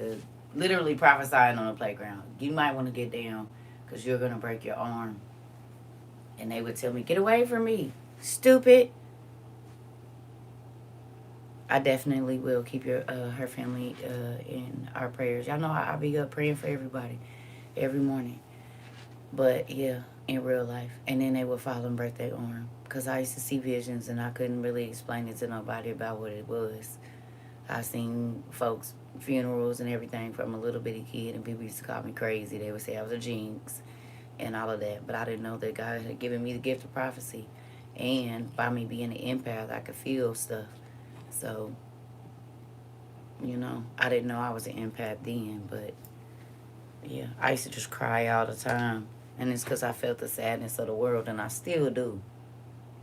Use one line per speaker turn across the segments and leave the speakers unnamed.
to literally prophesying on the playground. You might want to get down because you're going to break your arm. And they would tell me, get away from me, stupid. I definitely will keep her family in our prayers. Y'all know I be up praying for everybody every morning. But yeah, in real life. And then they would fall and break their arm. Because I used to see visions and I couldn't really explain it to nobody about what it was. I seen folks' funerals and everything from a little bitty kid, and people used to call me crazy. They would say I was a jinx and all of that. But I didn't know that God had given me the gift of prophecy. And by me being an empath, I could feel stuff. So, I didn't know I was an empath then, but yeah, I used to just cry all the time. And it's because I felt the sadness of the world, and I still do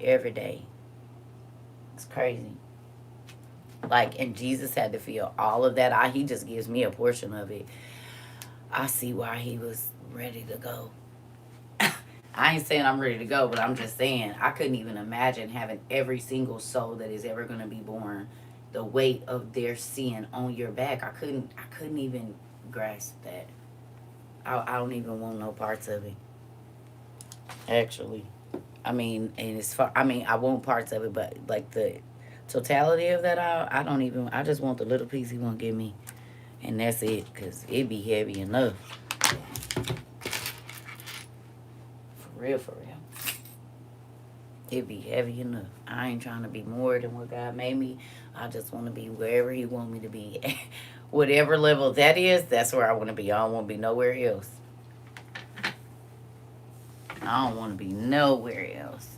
every day. It's crazy. Like, and Jesus had to feel all of that. He just gives me a portion of it. I see why he was ready to go. I ain't saying I'm ready to go, but I'm just saying I couldn't even imagine having every single soul that is ever going to be born, the weight of their sin on your back. I couldn't even grasp that. I don't even want no parts of it. Actually, I mean, and it's far. I mean, I want parts of it, but like the totality of that, I don't even. I just want the little piece he want to give me, and that's it. Cause it be heavy enough. For real, for real. It be heavy enough. I ain't trying to be more than what God made me. I just want to be wherever he want me to be. Whatever level that is, that's where I want to be. I don't want to be nowhere else. I don't want to be nowhere else.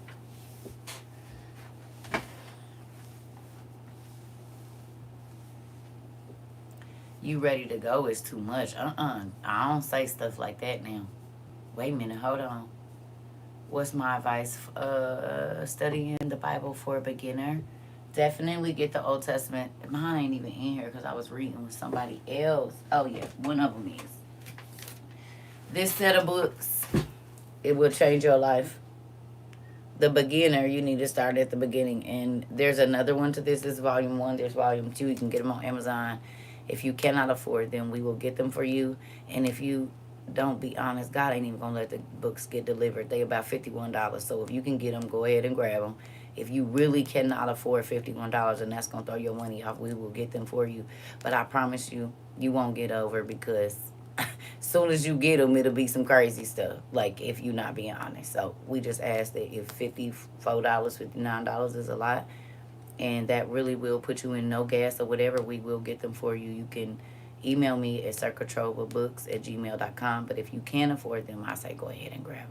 You ready to go is too much. I don't say stuff like that now. Wait a minute, hold on. What's my advice? Studying the Bible for a beginner. Definitely get the Old Testament. Mine ain't even in here because I was reading with somebody else. Oh yeah, one of them is. This set of books, it will change your life. The beginner, you need to start at the beginning. And there's another one to this. This is volume 1. There's volume 2. You can get them on Amazon. If you cannot afford them, we will get them for you. And if you don't, be honest, God ain't even going to let the books get delivered. They about $51. So if you can get them, go ahead and grab them. If you really cannot afford $51 and that's going to throw your money off, we will get them for you. But I promise you, you won't get over because soon as you get them, it'll be some crazy stuff. Like, if you're not being honest. So we just ask that if $54, $59 is a lot, and that really will put you in no gas or whatever, we will get them for you. You can email me at CERCATROVABooks@gmail.com. But if you can't afford them, I say go ahead and grab them.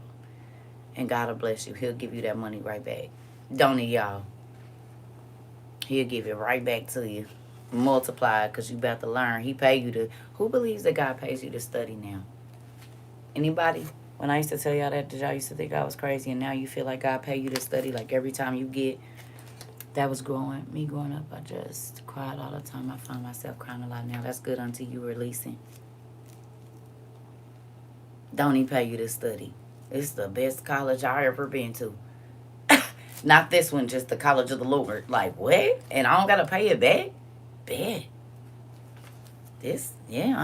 And God will bless you. He'll give you that money right back. Don't he, y'all? He'll give it right back to you. Multiply because you about to learn. He pay you to. Who believes that God pays you to study now? Anybody? When I used to tell y'all that, did y'all used to think I was crazy, and now you feel like God pay you to study? Like every time you get, that was me growing up. I just cried all the time. I find myself crying a lot now. That's good until you releasing. Don't he pay you to study? It's the best college I ever been to. Not this one, just the College of the Lord. Like, what? And I don't got to pay it back? Bet. I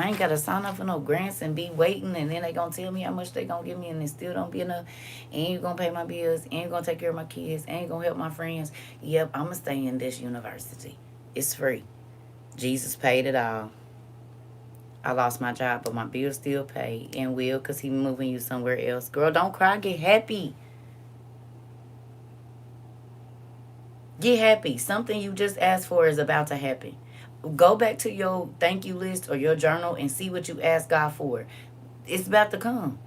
ain't got to sign up for no grants and be waiting, and then they going to tell me how much they going to give me, and it still don't be enough. And you going to pay my bills, and you going to take care of my kids, and you going to help my friends. Yep, I'm going to stay in this university. It's free. Jesus paid it all. I lost my job, but my bills still paid, and will, because he moving you somewhere else. Girl, don't cry. Get happy. Get happy. Something you just asked for is about to happen. Go back to your thank you list or your journal and see what you asked God for. It's about to come.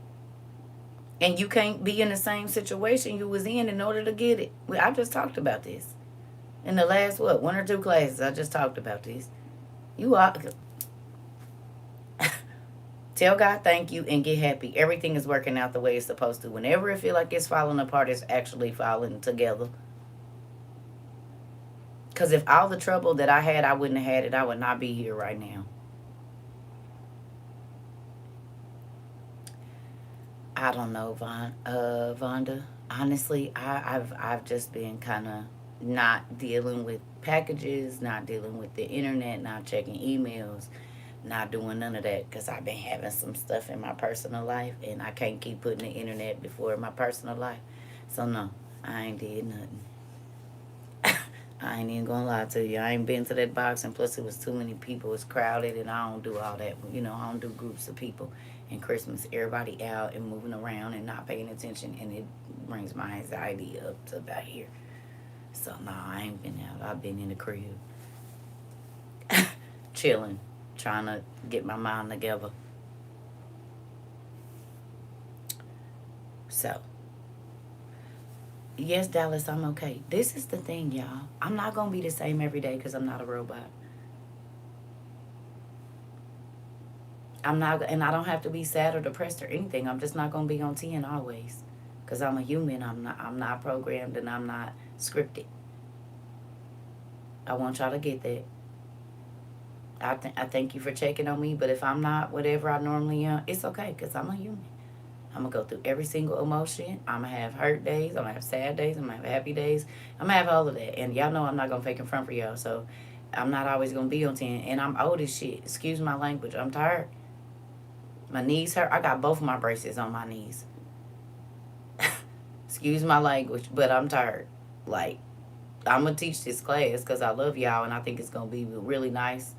And you can't be in the same situation you was in order to get it. I just talked about this. In the last, 1 or 2 classes, I just talked about this. You are... Tell God thank you and get happy. Everything is working out the way it's supposed to. Whenever it feel like it's falling apart, it's actually falling together. Because if all the trouble that I had, I wouldn't have had it, I would not be here right now. I don't know, Vonda. Honestly, I've just been kind of not dealing with packages, not dealing with the internet, not checking emails. Not doing none of that because I've been having some stuff in my personal life and I can't keep putting the internet before my personal life. So no, I ain't did nothing. I ain't even gonna lie to you. I ain't been to that box, and plus it was too many people. It's crowded, and I don't do all that. You know, I don't do groups of people. And Christmas, everybody out and moving around and not paying attention, and it brings my anxiety up to about here. So no, I ain't been out. I've been in the crib, chilling, trying to get my mind together. So yes, Dallas, I'm okay. This is the thing, y'all. I'm not gonna be the same every day because I'm not a robot. I'm not, and I don't have to be sad or depressed or anything. I'm just not gonna be on 10 always, cause I'm a human. I'm not programmed, and I'm not scripted. I want y'all to get that. I thank you for checking on me, but if I'm not whatever I normally am, it's okay, cause I'm a human. I'm gonna go through every single emotion. I'm gonna have hurt days. I'm gonna have sad days. I'm gonna have happy days. I'm gonna have all of that. And y'all know I'm not gonna fake in front for y'all. So I'm not always gonna be on 10. And I'm old as shit. Excuse my language. I'm tired. My knees hurt. I got both of my braces on my knees. Excuse my language, but I'm tired. Like, I'm gonna teach this class because I love y'all and I think it's gonna be really nice.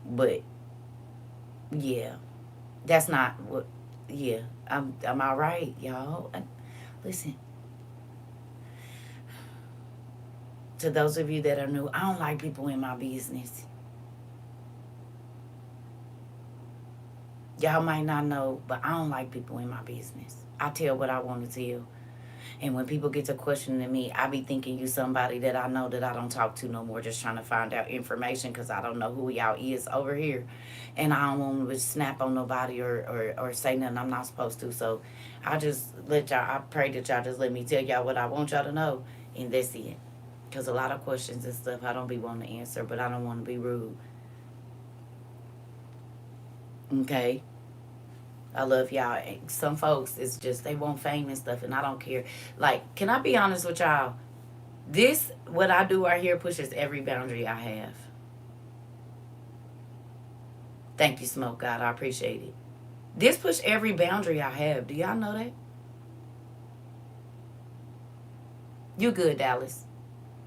But yeah, that's not what. Yeah, I'm all right, y'all. Listen, to those of you that are new, I don't like people in my business. Y'all might not know, but I don't like people in my business. I tell what I want to tell. And when people get to questioning me, I be thinking you somebody that I know that I don't talk to no more, just trying to find out information because I don't know who y'all is over here. And I don't want to snap on nobody or say nothing I'm not supposed to. So I just let y'all, I pray that y'all just let me tell y'all what I want y'all to know. And that's it. Because a lot of questions and stuff I don't be wanting to answer, but I don't want to be rude. Okay? I love y'all. Some folks, it's just they want fame and stuff, and I don't care. Like, can I be honest with y'all? This, what I do right here, pushes every boundary I have. Thank you, Smoke God. I appreciate it. This push every boundary I have. Do y'all know that? You good, Dallas.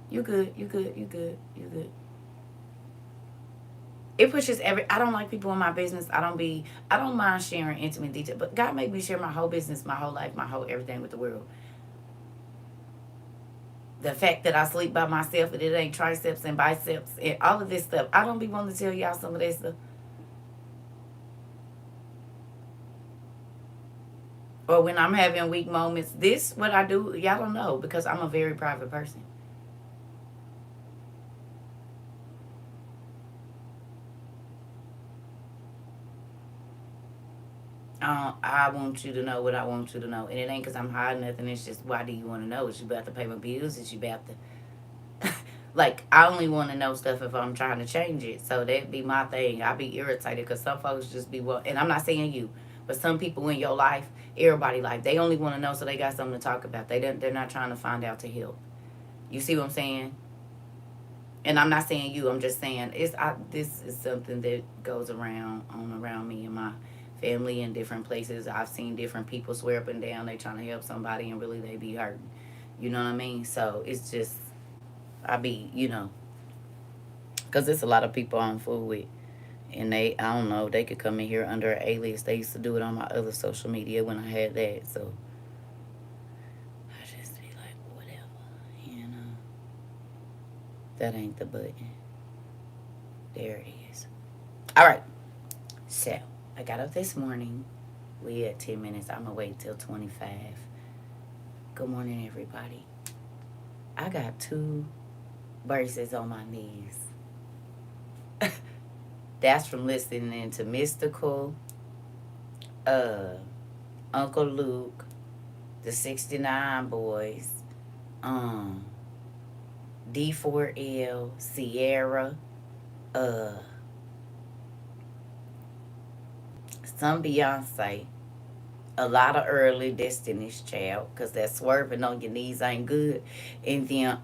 You good. You good. You good. You good. It pushes every. I don't like people in my business. I don't mind sharing intimate detail, but God made me share my whole business, my whole life, my whole everything with the world. The fact that I sleep by myself and it ain't triceps and biceps and all of this stuff. I don't be wanting to tell y'all some of that stuff. Or when I'm having weak moments, this what I do, y'all don't know because I'm a very private person. I want you to know what I want you to know. And it ain't because I'm hiding nothing. It's just, why do you want to know? Is you about to pay my bills? Is you about to. Like, I only want to know stuff if I'm trying to change it. So that'd be my thing. I be irritated because some folks just be, well, and I'm not saying you, but some people in your life, everybody, like, they only want to know so they got something to talk about. They're not trying to find out to help. You see what I'm saying? And I'm not saying you. I'm just saying this is something that goes around me and my family in different places. I've seen different people swear up and down they trying to help somebody and really they be hurting. You know what I mean? So it's just I be because there's a lot of people I'm fool with, and I don't know, they could come in here under an alias. They used to do it on my other social media when I had that. So I just be like, whatever. That ain't the button. There it is. All right. So I got up this morning. We at 10 minutes. I'm gonna wait till 25. Good morning, everybody. I got two braces on my knees. That's from listening to Mystical, uh, Uncle Luke, the 69 Boys, um, D4L, Sierra, uh, some Beyonce, a lot of early Destiny's Child, because that swerving on your knees ain't good. And then,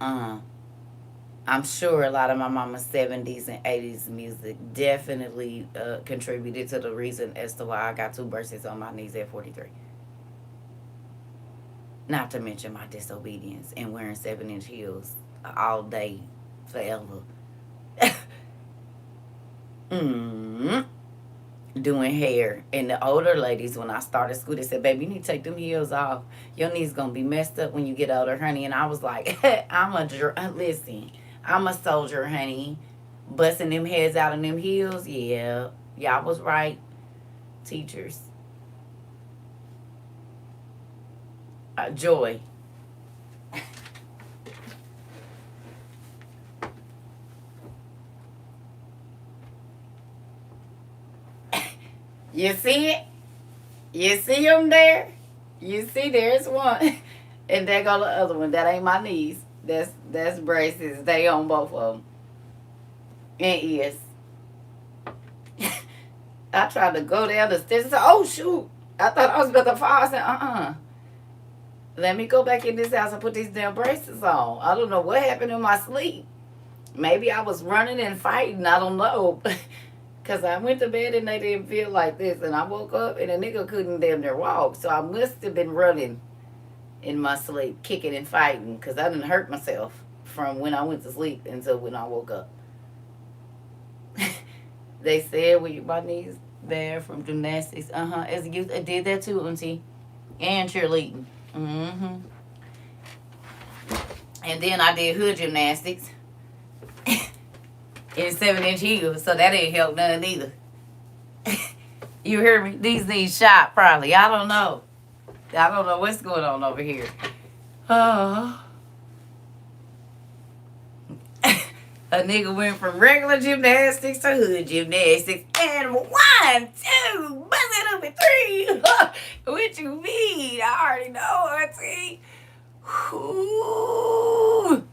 I'm sure a lot of my mama's 70s and 80s music definitely contributed to the reason as to why I got two bursts on my knees at 43. Not to mention my disobedience and wearing 7-inch heels all day, forever. mm Doing hair. And the older ladies, when I started school, they said, baby, you need to take them heels off. Your knees going to be messed up when you get older, honey. And I was like, listen, I'm a soldier, honey. Busting them heads out in them heels. Yeah, y'all was right, teachers. Joy. You see it? You see them there? You see there's one. And there go the other one. That ain't my knees. That's braces. They on both of them. And ears. I tried to go down the stairs and said, oh shoot. I thought I was about to fall. I said, let me go back in this house and put these damn braces on. I don't know what happened in my sleep. Maybe I was running and fighting. I don't know. Because I went to bed and they didn't feel like this. And I woke up and a nigga couldn't damn near walk. So I must have been running in my sleep, kicking and fighting. Because I didn't hurt myself from when I went to sleep until when I woke up. They said, with my knees there from gymnastics. As a youth, I did that too, auntie. And cheerleading. And then I did hood gymnastics in 7-inch heels, so that ain't help none either. You hear me? These knees shot probably. I don't know. I don't know what's going on over here. Oh. A nigga went from regular gymnastics to hood gymnastics. And 1, 2, bust it up in 3. What you mean? I already know, auntie. Ooh.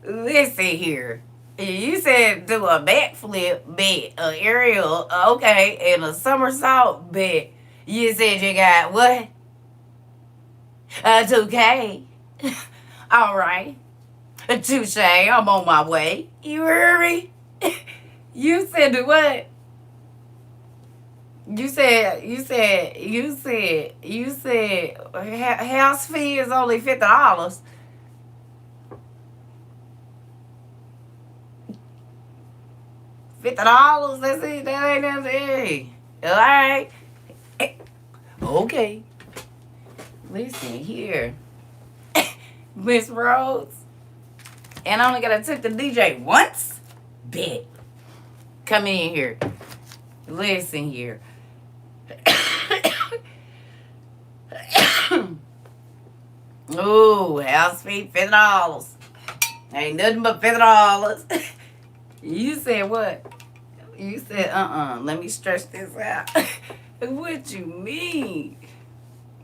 Listen here. You said do a backflip, bet, a aerial, okay, and a somersault, bet. You said you got what? 2K. All right. Touche, I'm on my way. You heard me? You said what? You said house fee is only $50. $50, that's it. That ain't nothing. All right. Okay. Listen here. Miss Rhodes. And I only gotta tip the DJ once? Bet. Come in here. Listen here. Ooh, house fee, $50. Ain't nothing but $50. You said what? You said, let me stretch this out. What you mean?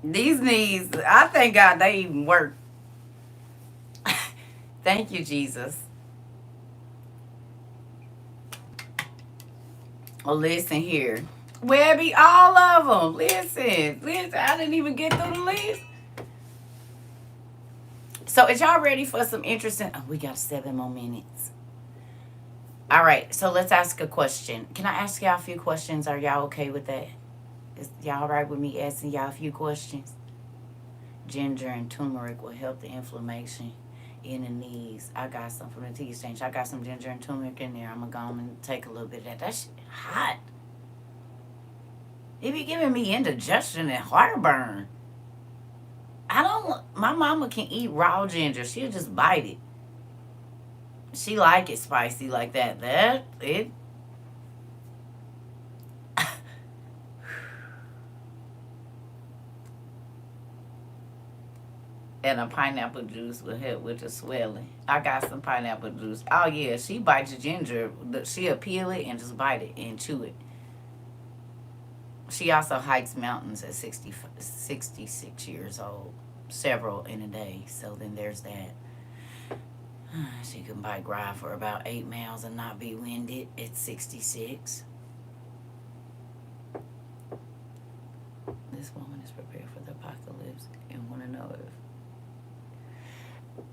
These knees, I thank God they even work. Thank you, Jesus. Oh, listen here. Well, be all of them. Listen. I didn't even get through the list. So, is y'all ready for some interesting? Oh, we got 7 more minutes. All right. So, let's ask a question. Can I ask y'all a few questions? Are y'all okay with that? Is y'all all right with me asking y'all a few questions? Ginger and turmeric will help the inflammation in the knees. I got some from the tea exchange. I got some ginger and turmeric in there. I'm gonna go and take a little bit of that. That shit hot. It be giving me indigestion and heartburn. My mama can eat raw ginger. She'll just bite it. She like it spicy like that. And a pineapple juice will help with the swelling. I got some pineapple juice. Oh, yeah. She bites the ginger. She'll peel it and just bite it and chew it. She also hikes mountains at 66 years old. Several in a day. So then there's that. She can bike ride for about 8 miles and not be winded at 66. This woman is prepared for the apocalypse and want to know if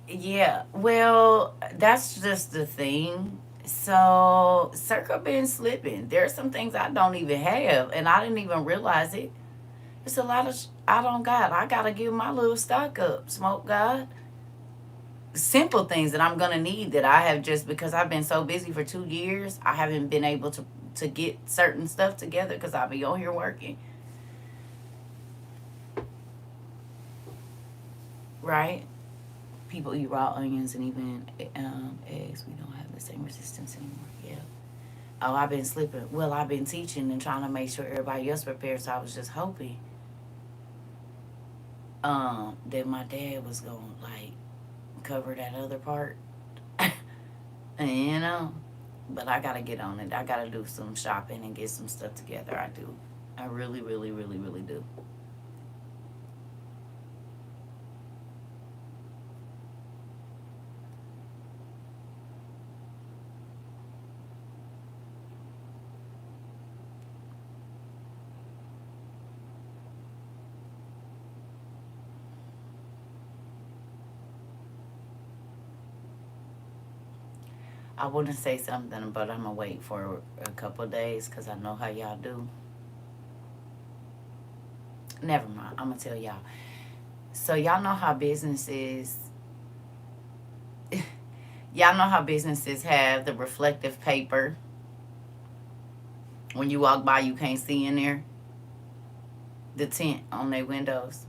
Yeah, well, that's just the thing. So, Circa been slipping. There's some things I don't even have, and I didn't even realize it. It's a lot of I don't got. I gotta give my little stock up. Smoke God. Simple things that I'm gonna need that I have just because I've been so busy for 2 years. I haven't been able to get certain stuff together because I'll be on here working. Right? People eat raw onions and even eggs. We don't have the same resistance anymore. Yeah. Oh, I've been slipping. Well, I've been teaching and trying to make sure everybody else prepared. So I was just hoping that my dad was gonna like cover that other part. You know, but I gotta get on it. I gotta do some shopping and get some stuff together. I do. I really, really, really, really do. I want to say something, but I'm gonna wait for a couple of days because I know how y'all do. Never mind. I'm gonna tell y'all. So y'all know how businesses, y'all know how businesses have the reflective paper. When you walk by, you can't see in there. The tint on their windows.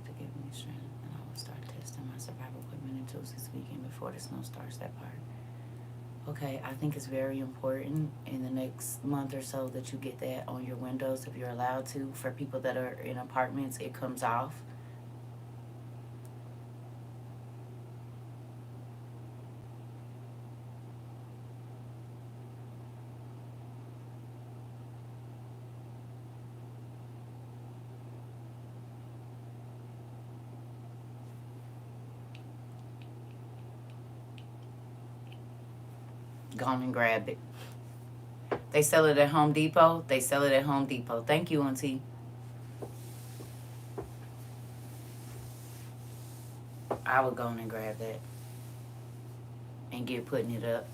To give me strength, and I will start testing my survival equipment until this weekend before the snow starts. That part. Okay, I think it's very important in the next month or so that you get that on your windows if you're allowed to. For people that are in apartments, it comes off. Go on and grab it. They sell it at Home Depot. They sell it at Home Depot. Thank you, Auntie. I would go on and grab that and get putting it up.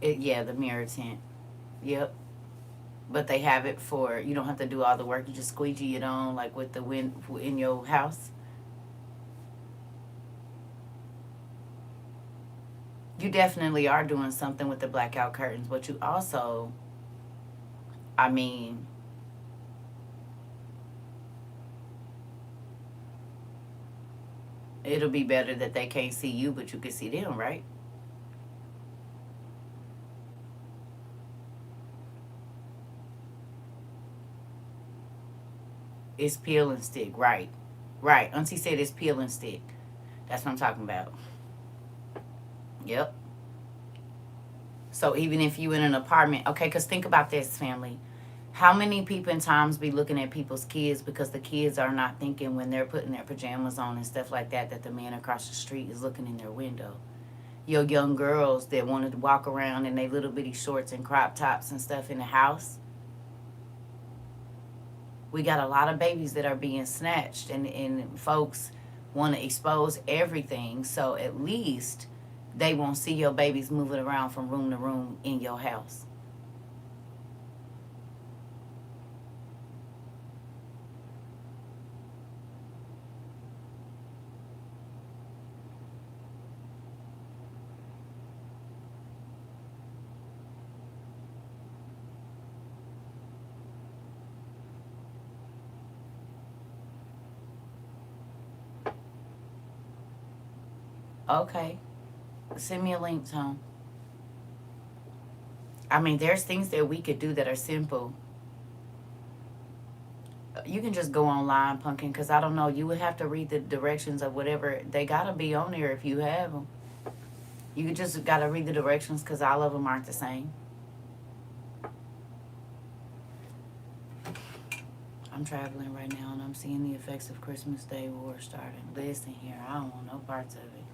Yeah, the mirror tint. Yep. But they have it for you don't have to do all the work. You just squeegee it on like with the wind in your house. You definitely are doing something with the blackout curtains, but you also, I mean, it'll be better that they can't see you, but you can see them, right? It's peel and stick, right? Right. Auntie said it's peel and stick. That's what I'm talking about. Yep. So even if you in an apartment, okay, because think about this, family. How many people in times be looking at people's kids because the kids are not thinking when they're putting their pajamas on and stuff like that that the man across the street is looking in their window. Your young girls that wanted to walk around in their little bitty shorts and crop tops and stuff in the house. We got a lot of babies that are being snatched and folks want to expose everything. So at least they won't see your babies moving around from room to room in your house. Okay. Send me a link, Tom. I mean, there's things that we could do that are simple. You can just go online, Pumpkin, because I don't know. You would have to read the directions of whatever. They got to be on there if you have them. You just got to read the directions because all of them aren't the same. I'm traveling right now and I'm seeing the effects of Christmas Day war starting. Listen here, I don't want no parts of it.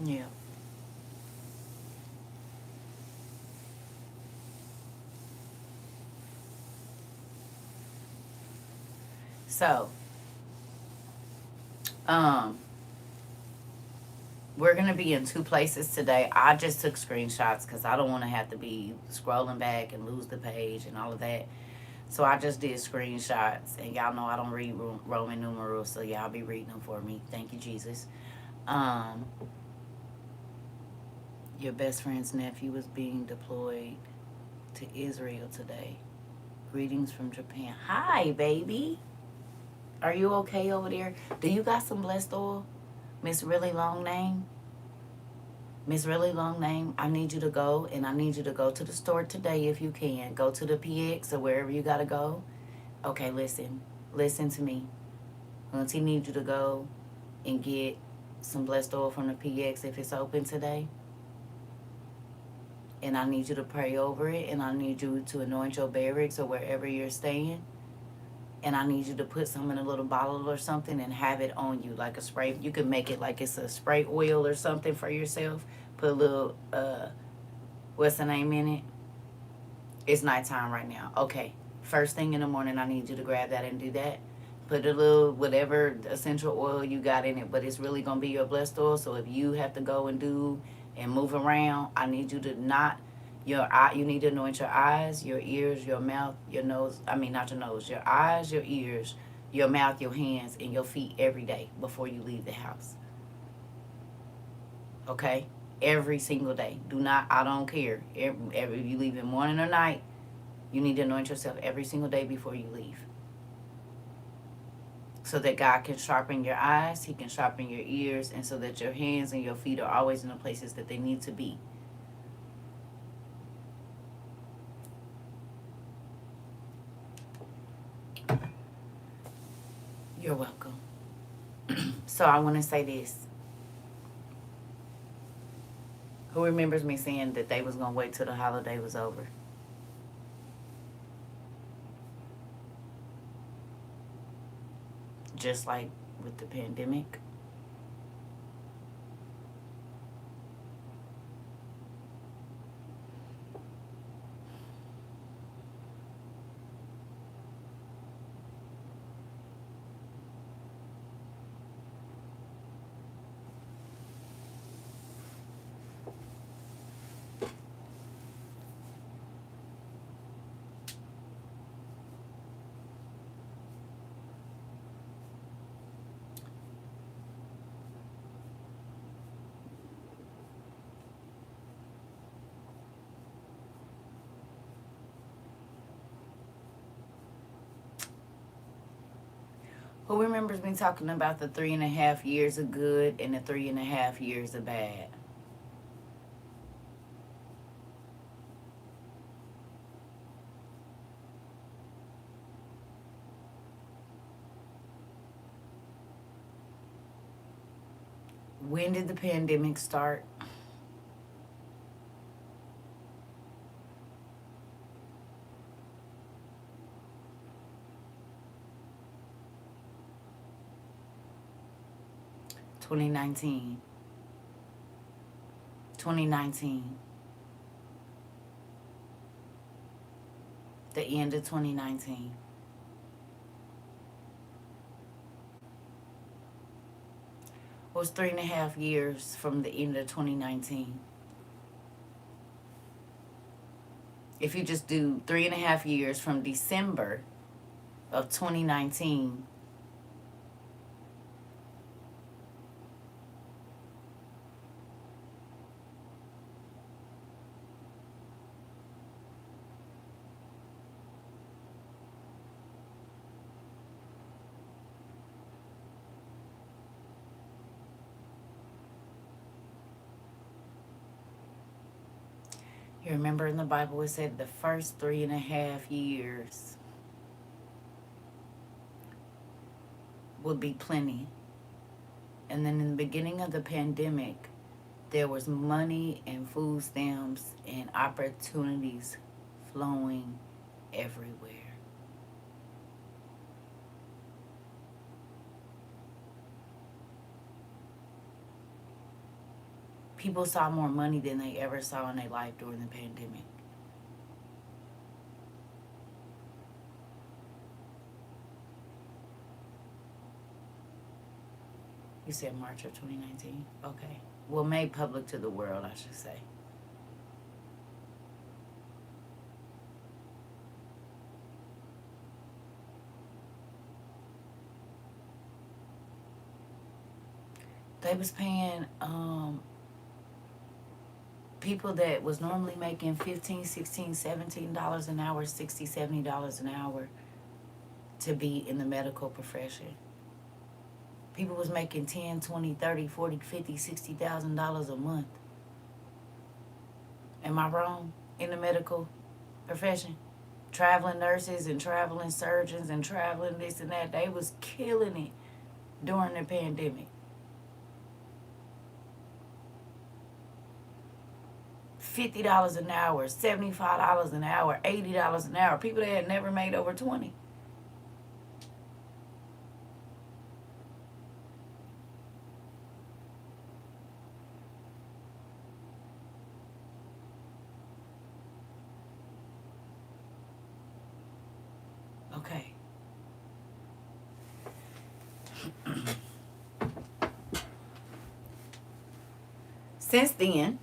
Yeah. So, um, we're going to be in two places today. I just took screenshots because I don't want to have to be scrolling back and lose the page and all of that. So I just did screenshots. And y'all know I don't read Roman numerals, so y'all be reading them for me. Thank you, Jesus. Um, your best friend's nephew is being deployed to Israel today. Greetings from Japan. Hi, baby. Are you okay over there? Do you got some blessed oil? Miss Really Long Name? Miss Really Long Name, I need you to go, and I need you to go to the store today if you can. Go to the PX or wherever you got to go. Okay, listen. Listen to me. Auntie needs you to go and get some blessed oil from the PX if it's open today. And I need you to pray over it, and I need you to anoint your barracks or wherever you're staying. And I need you to put some in a little bottle or something and have it on you like a spray. You can make it like it's a spray oil or something for yourself. Put a little, what's the name in it? It's nighttime right now. Okay. First thing in the morning, I need you to grab that and do that. Put a little, whatever essential oil you got in it, but it's really going to be your blessed oil. So if you have to go and do and move around, I need you to not, your eye, you need to anoint your eyes, your ears, your mouth, your nose. I mean, not your nose, your eyes, your ears, your mouth, your hands, and your feet every day before you leave the house. Okay? Every single day. Do not, I don't care. Every you leave in morning or night, you need to anoint yourself every single day before you leave. So that God can sharpen your eyes, He can sharpen your ears, and so that your hands and your feet are always in the places that they need to be. You're welcome. So I want to say this. Who remembers me saying that they was going to wait till the holiday was over? Just like with the pandemic. Who remembers me talking about the 3.5 years of good and the 3.5 years of bad? When did the pandemic start? 2019. 2019. The end of 2019. It was 3.5 years from the end of 2019. If you just do 3.5 years from December of 2019, you remember in the Bible it said the first 3.5 years would be plenty. And then in the beginning of the pandemic, there was money and food stamps and opportunities flowing everywhere. People saw more money than they ever saw in their life during the pandemic. You said March of 2019? Okay. Well, made public to the world, I should say. They was paying people that was normally making $15, $16, $17 an hour, $60, $70 an hour to be in the medical profession. People was making 10, 20, 30, 40, 50, $60,000 a month. Am I wrong? In the medical profession? Traveling nurses and traveling surgeons and traveling this and that. They was killing it during the pandemic. $50 an hour, $75 an hour, $80 an hour. People that had never made over 20. Okay. Since then,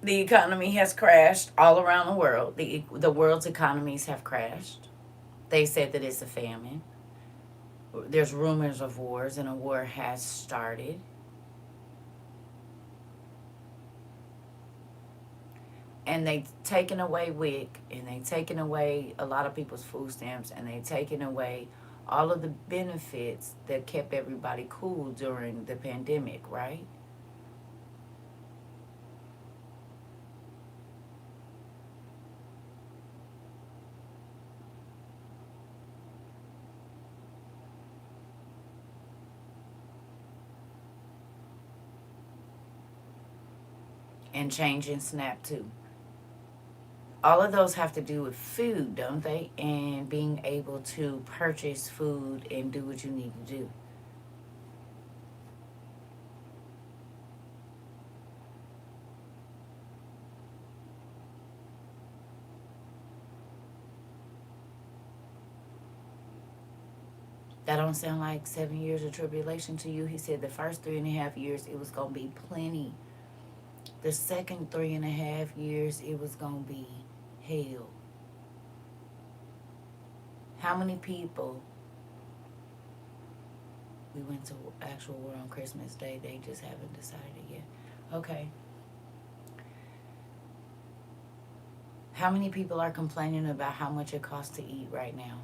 the economy has crashed all around the world. The world's economies have crashed. They said that it's a famine. There's rumors of wars, and a war has started. And they taken away WIC, and they taken away a lot of people's food stamps, and they taken away all of the benefits that kept everybody cool during the pandemic, right? And changing SNAP too. All of those have to do with food, don't they? And being able to purchase food and do what you need to do. That don't sound like 7 years of tribulation to you. He said the first 3.5 years it was gonna be plenty. The second 3.5 years it was gonna be hell. How many people we went to actual war on Christmas Day? They just haven't decided yet. Okay. How many people are complaining about how much it costs to eat right now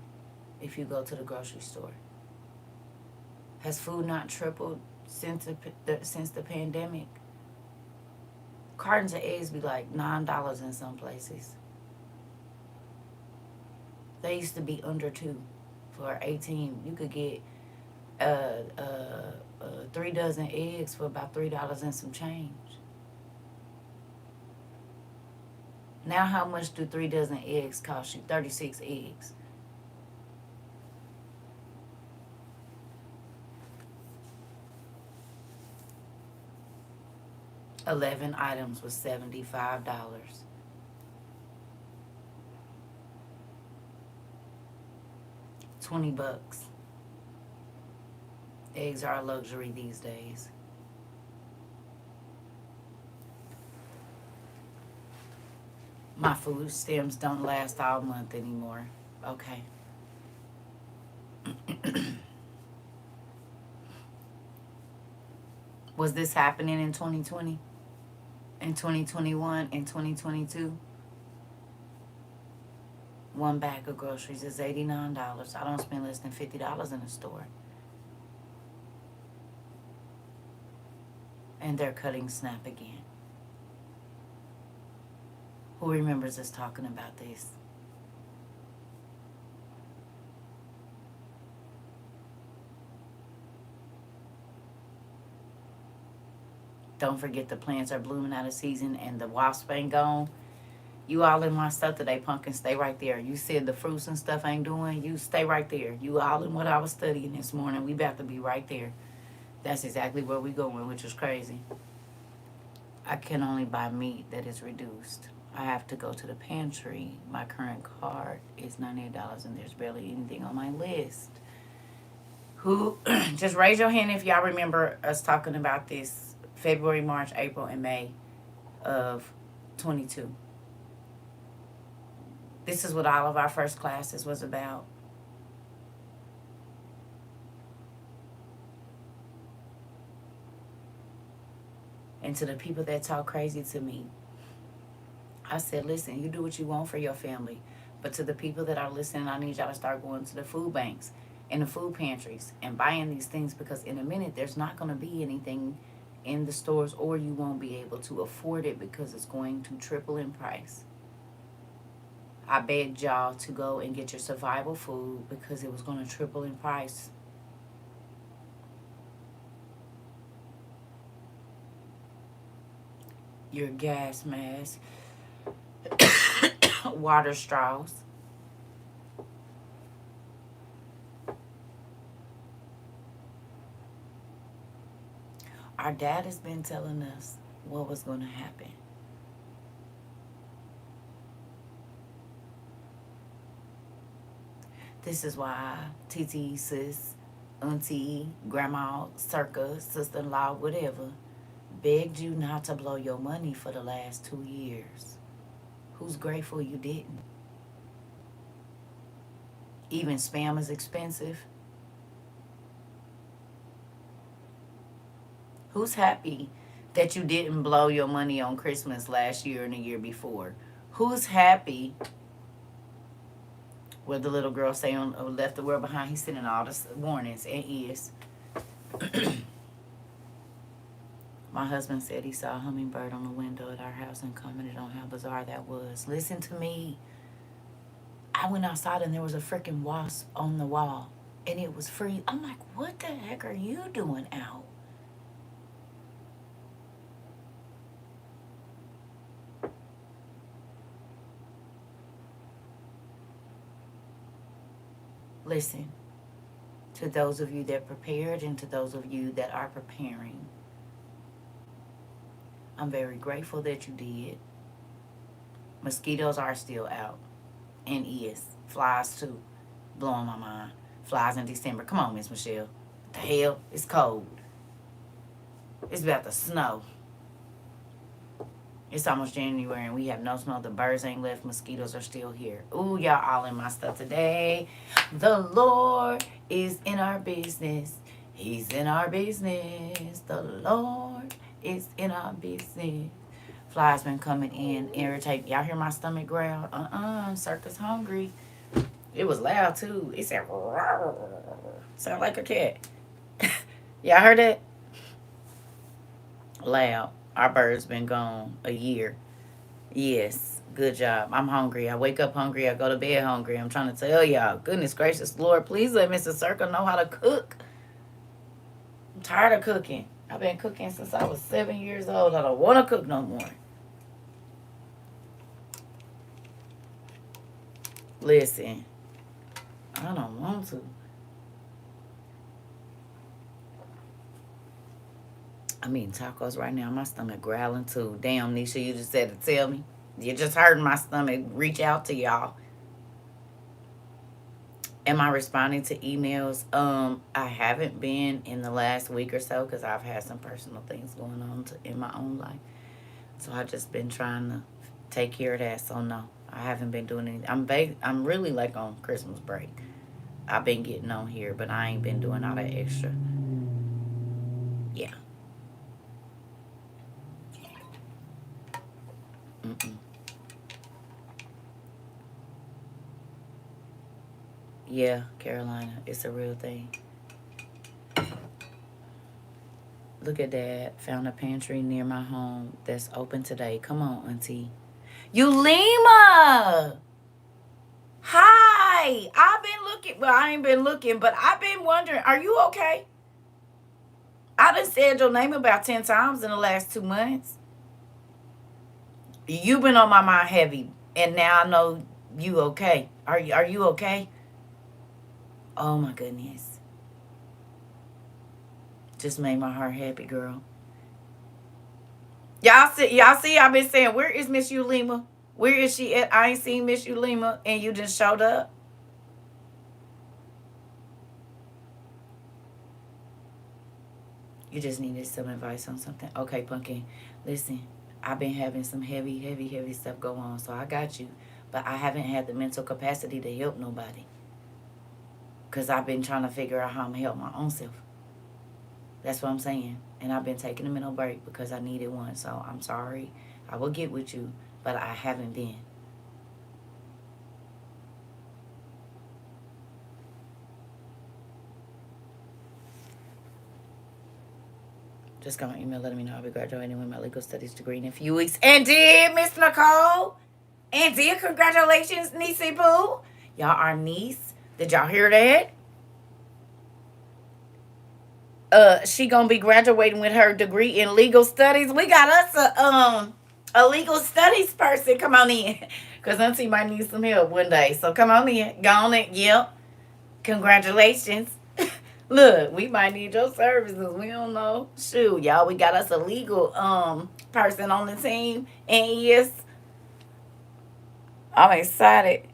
if you go to the grocery store? Has food not tripled since the pandemic? Cartons of eggs be like $9 in some places. They used to be under $2 for 18. You could get 3 dozen eggs for about $3 and some change. Now how much do 3 dozen eggs cost you? 36 eggs. 11 items was $75. $20. Eggs are a luxury these days. My food stamps don't last all month anymore. Okay. Was this happening in 2020? In 2021? In 2022? One bag of groceries is $89. I don't spend less than $50 in a store. And they're cutting SNAP again. Who remembers us talking about this? Don't forget the plants are blooming out of season and the wasp ain't gone. You all in my stuff today, pumpkin. Stay right there. You said the fruits and stuff ain't doing. You stay right there. You all in what I was studying this morning. We about to be right there. That's exactly where we going, which is crazy. I can only buy meat that is reduced. I have to go to the pantry. My current card is $98 and there's barely anything on my list. Who, just raise your hand if y'all remember us talking about this February, March, April, and May of 22. This is what all of our first classes was about. And to the people that talk crazy to me, I said, listen, you do what you want for your family. But to the people that are listening, I need y'all to start going to the food banks and the food pantries and buying these things, because in a minute there's not going to be anything in the stores, or you won't be able to afford it because it's going to triple in price. I begged y'all to go and get your survival food because it was going to triple in price. Your gas mask, water straws. Our dad has been telling us what was going to happen. This is why TT, sis, auntie, grandma, CERCA, sister-in-law, whatever, begged you not to blow your money for the last 2 years. Who's grateful you didn't? Even spam is expensive. Who's happy that you didn't blow your money on Christmas last year and the year before? Who's happy where the little girl say on left the world behind? He's sending all the warnings and is. My husband said he saw a hummingbird on the window at our house and commented on how bizarre that was. Listen to me. I went outside and there was a freaking wasp on the wall and it was free. I'm like, what the heck are you doing out? Listen, to those of you that prepared and to those of you that are preparing, I'm very grateful that you did. Mosquitoes are still out and is. Flies too. Blowing my mind. Flies in December. Come on, Miss Michelle. What the hell? It's cold. It's about to snow. It's almost January and we have no snow. The birds ain't left. Mosquitoes are still here. Ooh, y'all all in my stuff today. The Lord is in our business. He's in our business. The Lord is in our business. Flies been coming in, irritate. Y'all hear my stomach growl? CERCA's hungry. It was loud too. It said, sound like a cat. Y'all heard that? Loud. Our bird's been gone a year. Yes, good job. I'm hungry. I wake up hungry. I go to bed hungry. I'm trying to tell y'all. Goodness gracious, Lord, please let Mr. CERCA know how to cook. I'm tired of cooking. I've been cooking since I was 7 years old. I don't want to cook no more. Listen, I don't want to. I'm eating tacos right now. My stomach growling too. Damn, Nisha, you just said to tell me. You just heard my stomach reach out to y'all. Am I responding to emails? I haven't been in the last week or so because I've had some personal things going on in my own life. So I've just been trying to take care of that. So no, I haven't been doing anything. I'm really like on Christmas break. I've been getting on here, but I ain't been doing all that extra. Yeah. Mm-mm. Yeah, Carolina, it's a real thing. Look at that. Found a pantry near my home that's open today. Come on, auntie. Yulima! Hi! I've been looking. Well, I ain't been looking, but I've been wondering, are you okay? I done said your name about 10 times in the last 2 months. You've been on my mind heavy, and now I know you okay. Are you okay? Oh my goodness. Just made my heart happy, girl. Y'all see, I've been saying, where is Miss Ulima? Where is she at? I ain't seen Miss Ulima, and you just showed up. You just needed some advice on something. Okay, Pumpkin. Listen, I've been having some heavy, heavy, heavy stuff go on, so I got you. But I haven't had the mental capacity to help nobody. Because I've been trying to figure out how I'm going to help my own self. That's what I'm saying. And I've been taking a mental break because I needed one. So I'm sorry. I will get with you, but I haven't been. Just got my email letting me know I'll be graduating with my legal studies degree in a few weeks. And did, Miss Nicole? And did, congratulations, Niecey Boo. Y'all, our niece. Did y'all hear that? She gonna be graduating with her degree in legal studies. We got us a legal studies person. Come on in. Cause Auntie might need some help one day. So come on in. Go on in. Yep. Congratulations. Look, we might need your services. We don't know. Shoot, y'all, we got us a legal person on the team. And yes, I'm excited.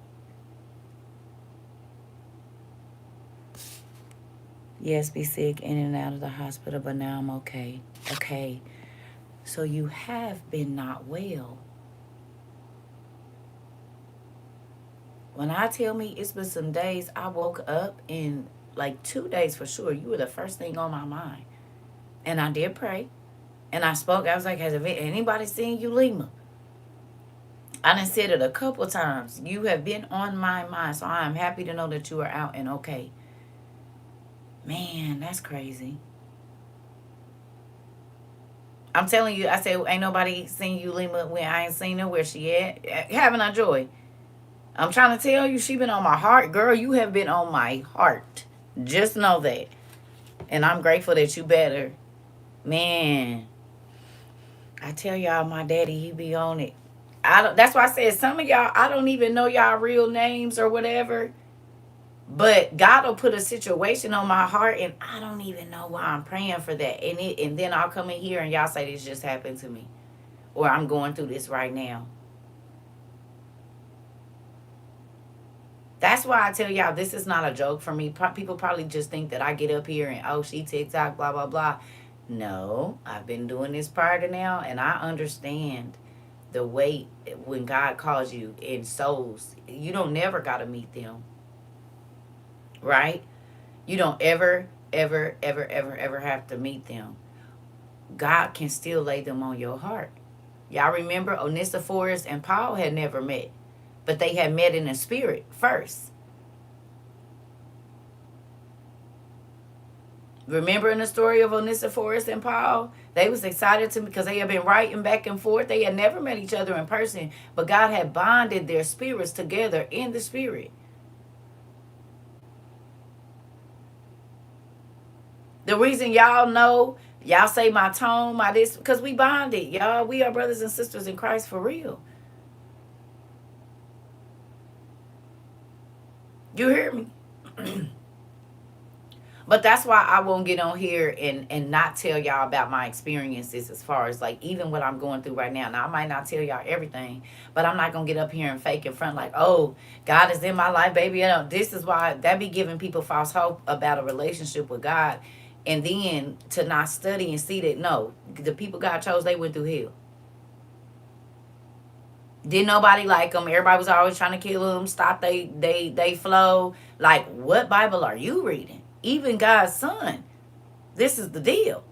Yes, be sick in and out of the hospital, but now I'm okay. Okay. So you have been not well. When I tell me it's been some days I woke up and like 2 days for sure, you were the first thing on my mind. And I did pray. And I spoke. I was like, has anybody seen you, Lima? I done said it a couple times. You have been on my mind. So I am happy to know that you are out and okay. Man, that's crazy. I'm telling you, I said, ain't nobody seen you, Lima, when I ain't seen her where she at. Having a joy. I'm trying to tell you, she been on my heart. Girl, you have been on my heart. Just know that. And I'm grateful that you better. Man, I tell y'all, my daddy, he be on it. That's why I said some of y'all, I don't even know y'all real names or whatever. But God will put a situation on my heart, and I don't even know why I'm praying for that. And then I'll come in here and y'all say this just happened to me, or I'm going through this right now. That's why I tell y'all this is not a joke for me. People probably just think that I get up here and, oh, she TikTok, blah, blah, blah. No, I've been doing this prior to now, and I understand the weight when God calls you in souls. You don't never got to meet them, right? You don't ever, ever, ever, ever, ever have to meet them. God can still lay them on your heart. Y'all remember Onesiphorus and Paul had never met, but they had met in the spirit first. Remember in the story of Onesiphorus and Paul? They was excited to because they had been writing back and forth. They had never met each other in person, but God had bonded their spirits together in the spirit. The reason y'all know, y'all say my tone, my this, because we bonded. Y'all, we are brothers and sisters in Christ for real. You hear me? But that's why I won't get on here and not tell y'all about my experiences as far as like even what I'm going through right now. Now, I might not tell y'all everything, but I'm not going to get up here and fake in front like, oh, God is in my life, baby. You know, this is why that be giving people false hope about a relationship with God. And then to not study and see that, no, the people God chose, they went through hell. Didn't nobody like them. Everybody was always trying to kill them, stop they flow. Like, what Bible are you reading? Even God's son. This is the deal.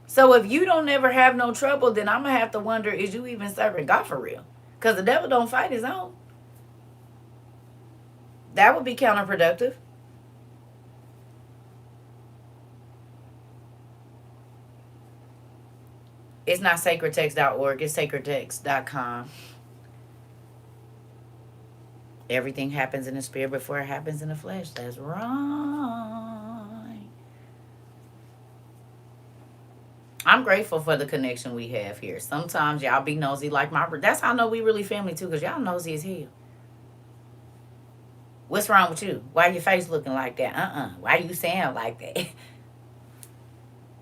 So if you don't ever have no trouble, then I'm going to have to wonder, is you even serving God for real? Because the devil don't fight his own. That would be counterproductive. It's not sacredtext.org. It's sacredtext.com. Everything happens in the spirit before it happens in the flesh. That's wrong. I'm grateful for the connection we have here. Sometimes y'all be nosy like my. That's how I know we really family too, cause y'all nosy as hell. What's wrong with you? Why your face looking like that? Why you sound like that?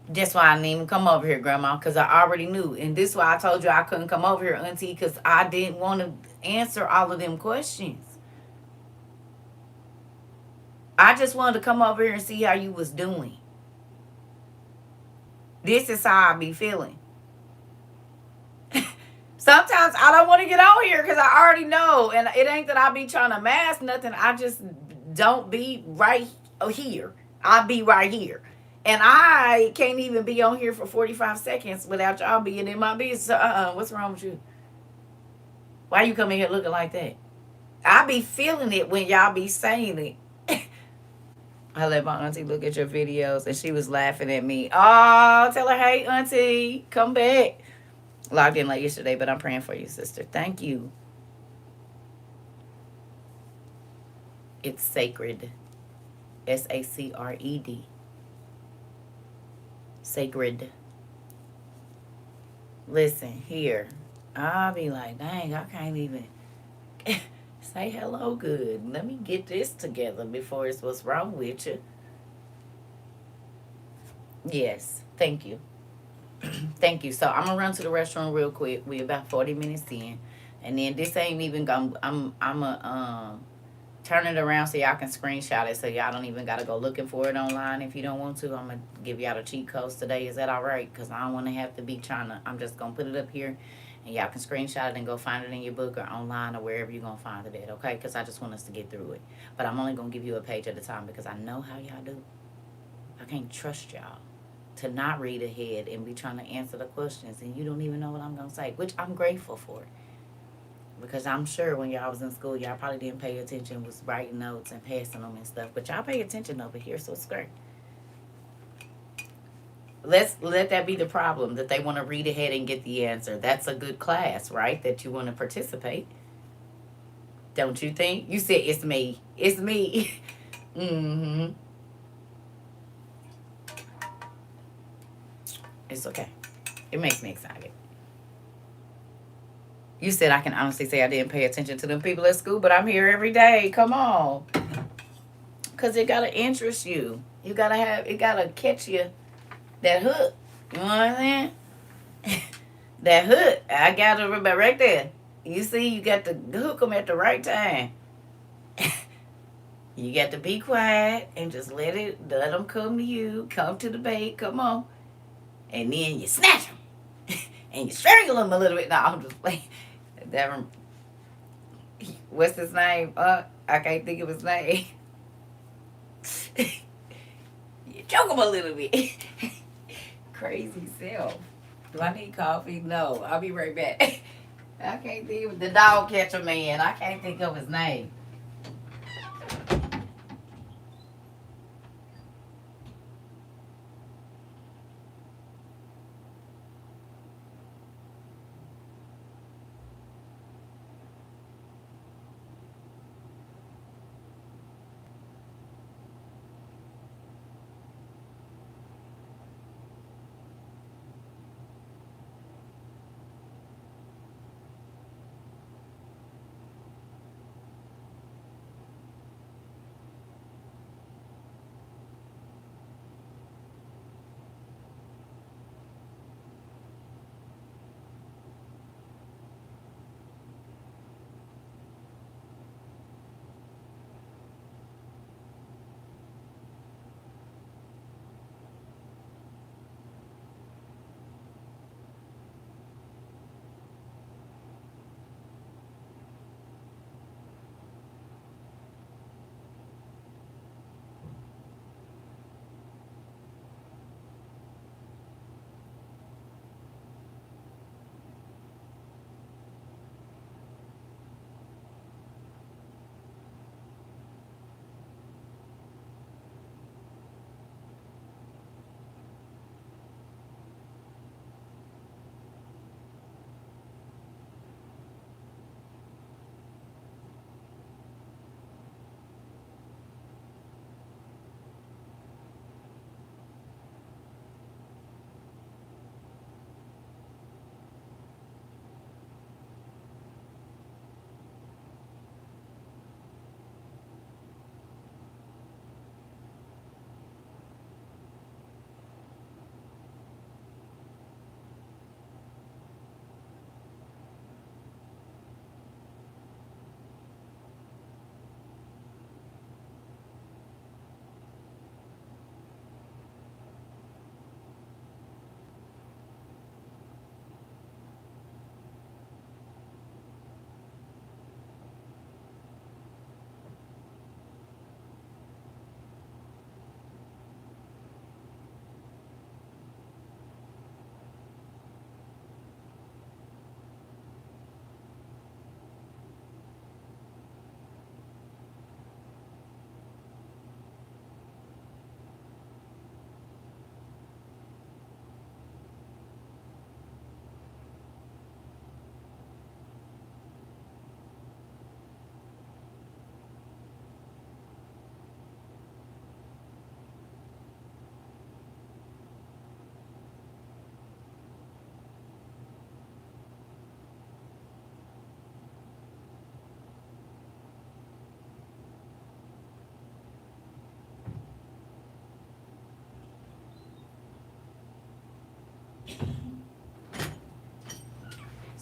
That's why I didn't even come over here, Grandma, because I already knew. And this is why I told you I couldn't come over here, Auntie, because I didn't want to answer all of them questions. I just wanted to come over here and see how you was doing. This is how I be feeling. Sometimes I don't want to get on here because I already know. And it ain't that I be trying to mask nothing. I just don't be right here. I be right here. And I can't even be on here for 45 seconds without y'all being in my business. So, what's wrong with you? Why you coming here looking like that? I be feeling it when y'all be saying it. I let my auntie look at your videos and she was laughing at me. Oh, tell her, hey, auntie, come back. Logged in late yesterday, but I'm praying for you, sister. Thank you. It's sacred. SACRED. Sacred. Listen, here. I'll be like, dang, I can't even say hello good. Let me get this together before it's what's wrong with you. Yes, thank you. Thank you. So I'm gonna run to the restroom real quick. We about 40 minutes in. And then this ain't even gonna I'm a turn it around so y'all can screenshot it so y'all don't even gotta go looking for it online if you don't want to. I'm gonna give y'all the cheat codes today. Is that all right? Because I don't want to have to be trying to. I'm just gonna put it up here and y'all can screenshot it and go find it in your book or online or wherever you're gonna find it at, okay? Because I just want us to get through it. But I'm only gonna give you a page at a time because I know how y'all do. I can't trust y'all to not read ahead and be trying to answer the questions and you don't even know what I'm gonna say, which I'm grateful for. Because I'm sure when y'all was in school, y'all probably didn't pay attention, was writing notes and passing them and stuff. But y'all pay attention over here, so it's great. Let's let that be the problem, that they want to read ahead and get the answer. That's a good class, right? That you want to participate. Don't you think? You said it's me. It's me. Mm-hmm. It's okay. It makes me excited. You said I can honestly say I didn't pay attention to them people at school, but I'm here every day. Come on. Because it got to interest you. You got to have, it got to catch you, that hook. You know what I'm saying? That hook. I got to remember right there. You see, you got to hook them at the right time. You got to be quiet and just let them come to you. Come to the bait. Come on. And then you snatch them. And you strangle them a little bit. No, I'm just playing. That, what's his name? I can't think of his name. You choke him a little bit. Crazy self. Do I need coffee? No. I'll be right back. I can't think of the dog catcher man. I can't think of his name.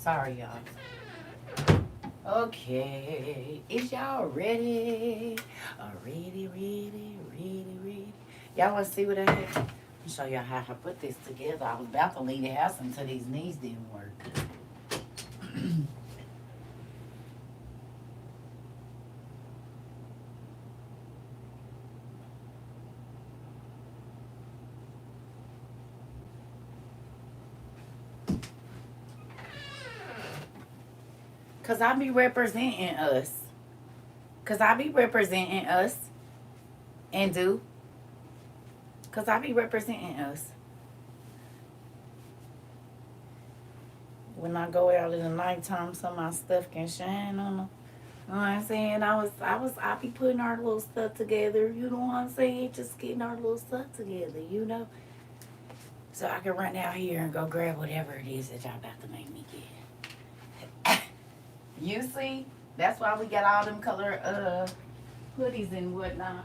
Sorry, y'all. Okay, is y'all ready? Ready. Y'all want to see what I had? I'll show y'all how I put this together. I was about to leave the house until these knees didn't work. Cause I be representing us. Cause I be representing us. And do. Cause I be representing us. When I go out in the nighttime, some of my stuff can shine on them. You know what I'm saying? I be putting our little stuff together. You know what I'm saying? Just getting our little stuff together, you know? So I can run out here and go grab whatever it is that y'all about to make me get. You see? That's why we got all them color hoodies and whatnot.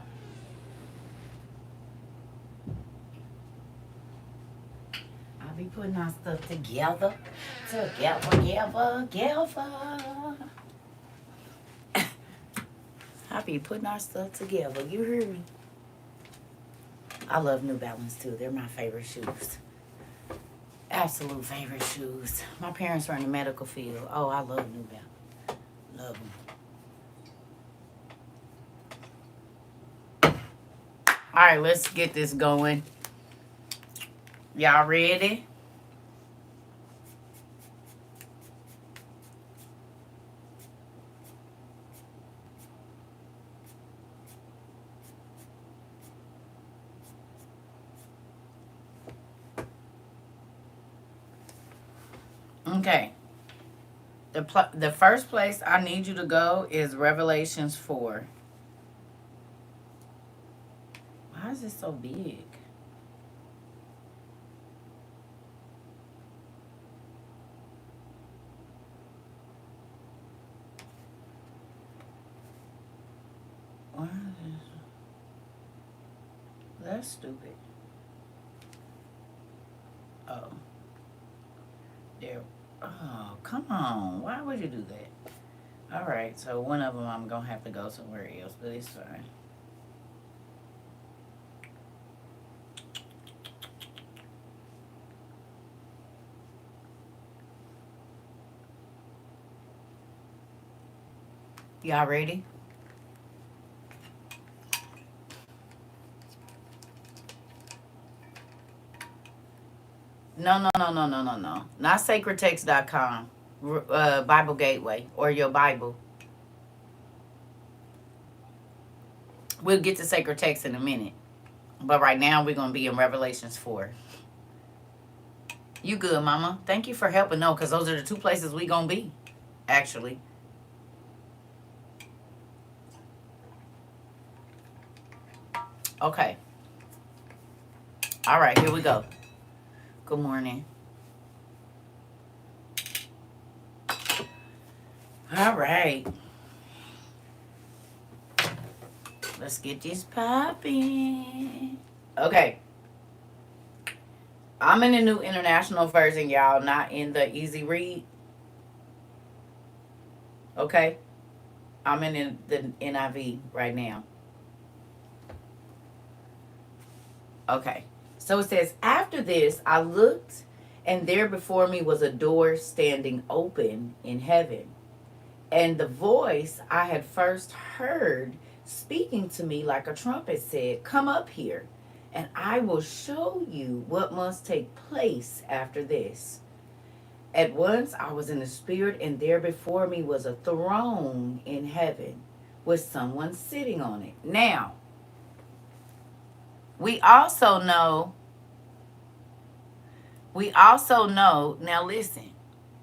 I be putting our stuff together. I be putting our stuff together. You hear me? I love New Balance too. They're my favorite shoes. Absolute favorite shoes. My parents are in the medical field. Oh, I love New Balance. Love them. All right, let's get this going. Y'all ready? Okay. The first place I need you to go is Revelations 4. Why is it so big? Why is it? That's stupid. Oh. There. Oh, come on. Why would you do that? All right, so one of them I'm going to have to go somewhere else, but it's fine. Y'all ready? No. Not sacredtext.com. Bible Gateway or your Bible. We'll get to Sacred Text in a minute. But right now we're going to be in Revelations 4. You good, mama? Thank you for helping. No, because those are the two places we going to be, actually. Okay. All right, here we go. Good morning. All right. Let's get this popping. Okay. I'm in the New International Version, y'all, not in the Easy Read. Okay? I'm in the NIV right now. Okay. So it says, after this, I looked, and there before me was a door standing open in heaven. And the voice I had first heard speaking to me like a trumpet said, come up here, and I will show you what must take place after this. At once I was in the spirit, and there before me was a throne in heaven with someone sitting on it. Now, we also know, now listen,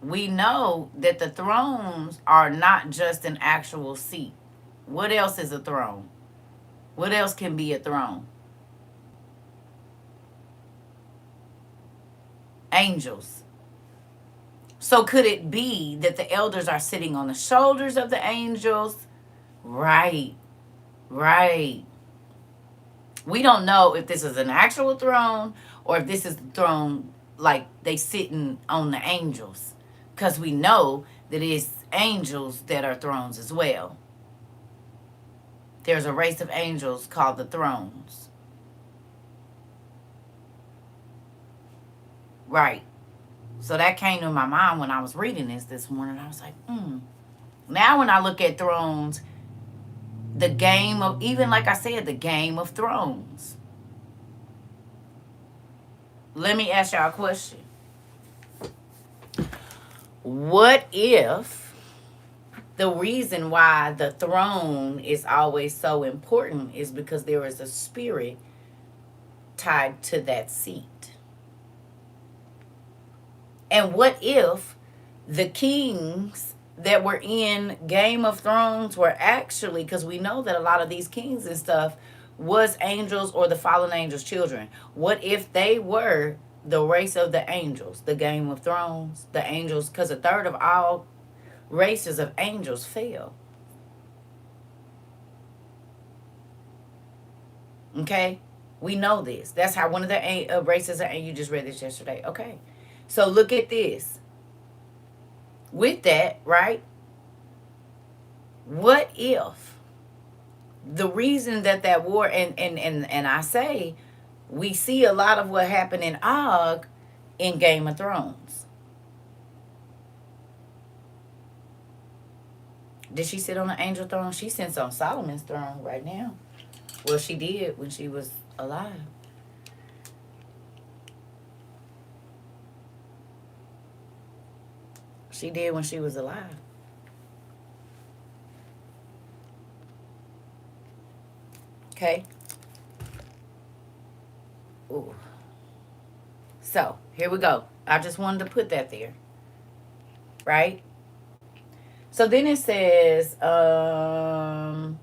we know that the thrones are not just an actual seat. What else is a throne? What else can be a throne? Angels. So could it be that the elders are sitting on the shoulders of the angels? Right. We don't know if this is an actual throne or if this is the throne like they sitting on the angels. because we know that it's angels that are thrones as well. There's a race of angels called the thrones. Right. So that came to my mind when I was reading this morning. I was like, Now when I look at thrones, the game of, even like I said, the Game of Thrones. Let me ask y'all a question. What if the reason why the throne is always so important is because there is a spirit tied to that seat? And what if the kings that were in Game of Thrones were actually, because we know that a lot of these kings and stuff was angels or the fallen angels' children. What if they were the race of the angels, the Game of Thrones, the angels, because a third of all races of angels fell. Okay? We know this. That's how one of the races, and you just read this yesterday. Okay. So look at this. With that, right? What if the reason that war, and I say, we see a lot of what happened in Og in Game of Thrones. Did she sit on the angel throne? She sits on Solomon's throne right now. Well, she did when she was alive. She did when she was alive. Okay? Ooh. So, here we go. I just wanted to put that there. Right? So then it says, and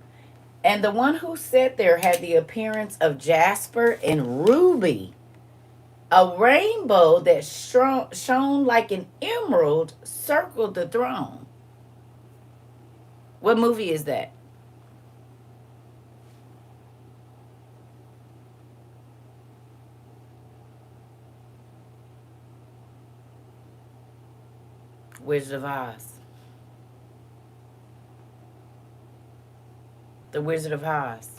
the one who sat there had the appearance of jasper and ruby. A rainbow that shone like an emerald circled the throne. What movie is that? Wizard of Oz. The Wizard of Oz.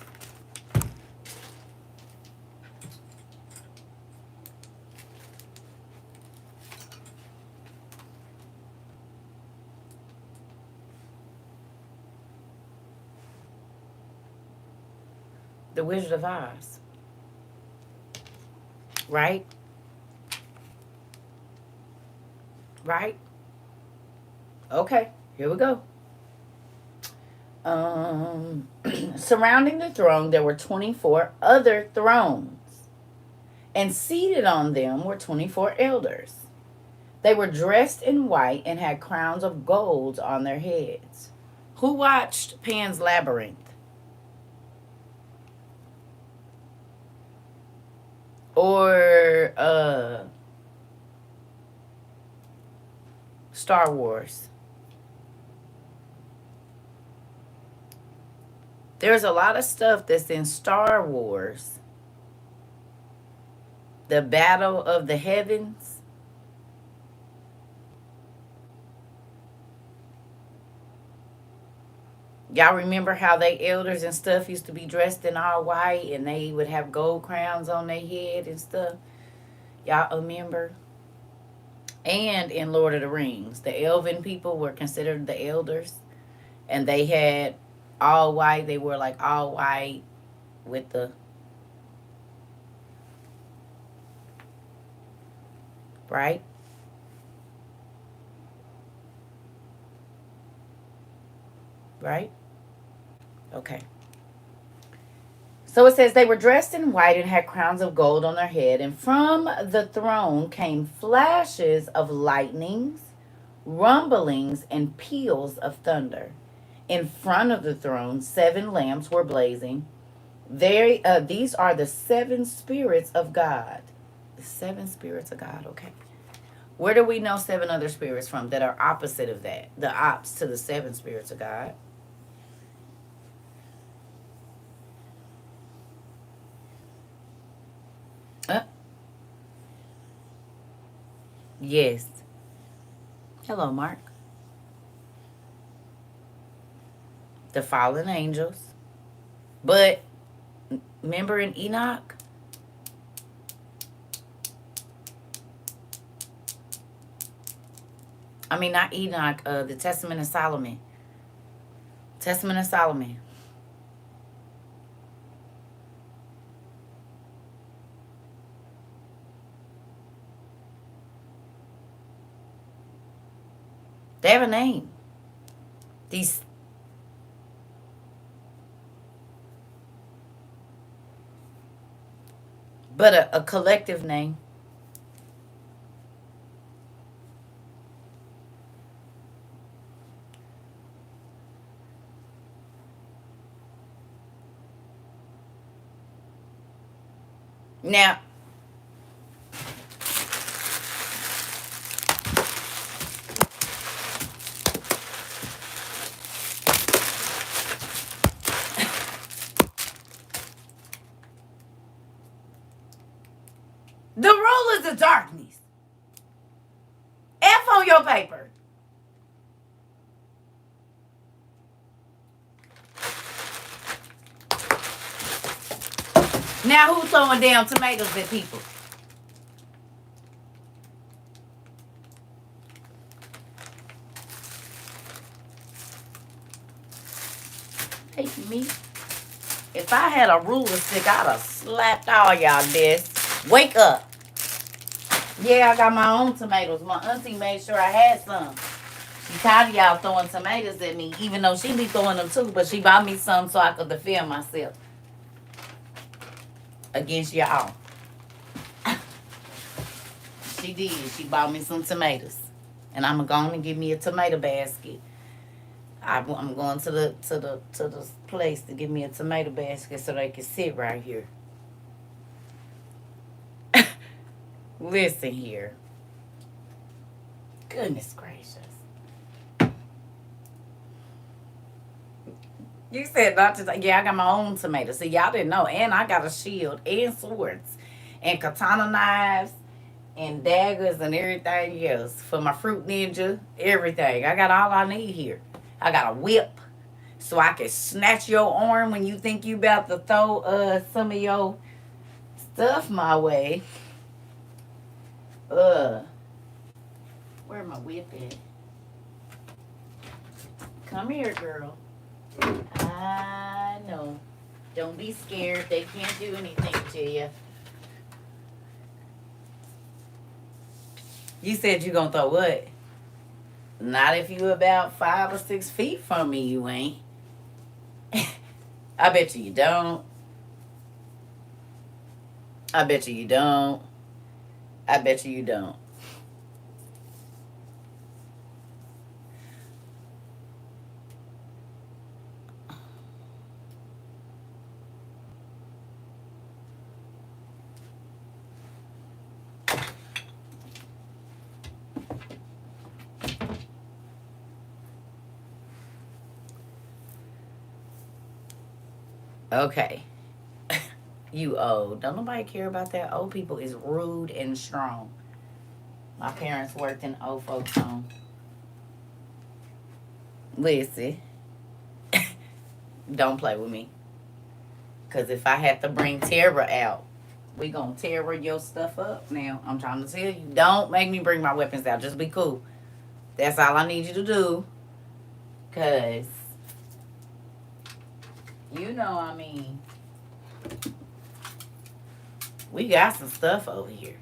The Wizard of Oz. Right? Right? Okay, here we go. Surrounding the throne, there were 24 other thrones, and seated on them were 24 elders. They were dressed in white and had crowns of gold on their heads. Who watched Pan's Labyrinth? Or Star Wars? There's a lot of stuff that's in Star Wars. The Battle of the Heavens. Y'all remember how they elders and stuff used to be dressed in all white and they would have gold crowns on their head and stuff? Y'all remember? And in Lord of the Rings, the elven people were considered the elders. And they had all white. They were like all white with the... Right? Right? Okay. So it says they were dressed in white and had crowns of gold on their head. And from the throne came flashes of lightnings, rumblings, and peals of thunder. In front of the throne, 7 lamps were blazing. These are the 7 spirits of God. The 7 spirits of God, okay. Where do we know 7 other spirits from that are opposite of that? The ops to the 7 spirits of God. Yes. Hello, Mark. The fallen angels. But remember in Enoch? I mean, not Enoch, the Testament of Solomon. Testament of Solomon. They have a name. These. But a collective name. Now, the rulers of darkness. F on your paper. Now who's throwing down tomatoes at people? Hey, me. If I had a ruler stick, I'd have slapped all y'all this. Wake up. Yeah, I got my own tomatoes. My auntie made sure I had some. She tired of y'all throwing tomatoes at me, even though she be throwing them too, but she bought me some so I could defend myself against y'all. She did. She bought me some tomatoes. And I'm going to give me a tomato basket. I'm going to the place to give me a tomato basket so they can sit right here. Listen here. Goodness gracious. You said not to. Yeah, I got my own tomatoes. See, y'all didn't know. And I got a shield and swords and katana knives and daggers and everything else for my fruit ninja. Everything. I got all I need here. I got a whip so I can snatch your arm when you think you about to throw some of your stuff my way. Where my whip at? Come here, girl. I know. Don't be scared. They can't do anything to you. You said you gonna throw what? Not if you about 5 or 6 feet from me, you ain't. I bet you don't. I bet you don't. I bet you don't. Okay. You old. Don't nobody care about that. Old people is rude and strong. My parents worked in old folks' home. Listen. Don't play with me. Because if I have to bring terror out, we going to tear your stuff up now. I'm trying to tell you. Don't make me bring my weapons out. Just be cool. That's all I need you to do. Because, you know, I mean, we got some stuff over here.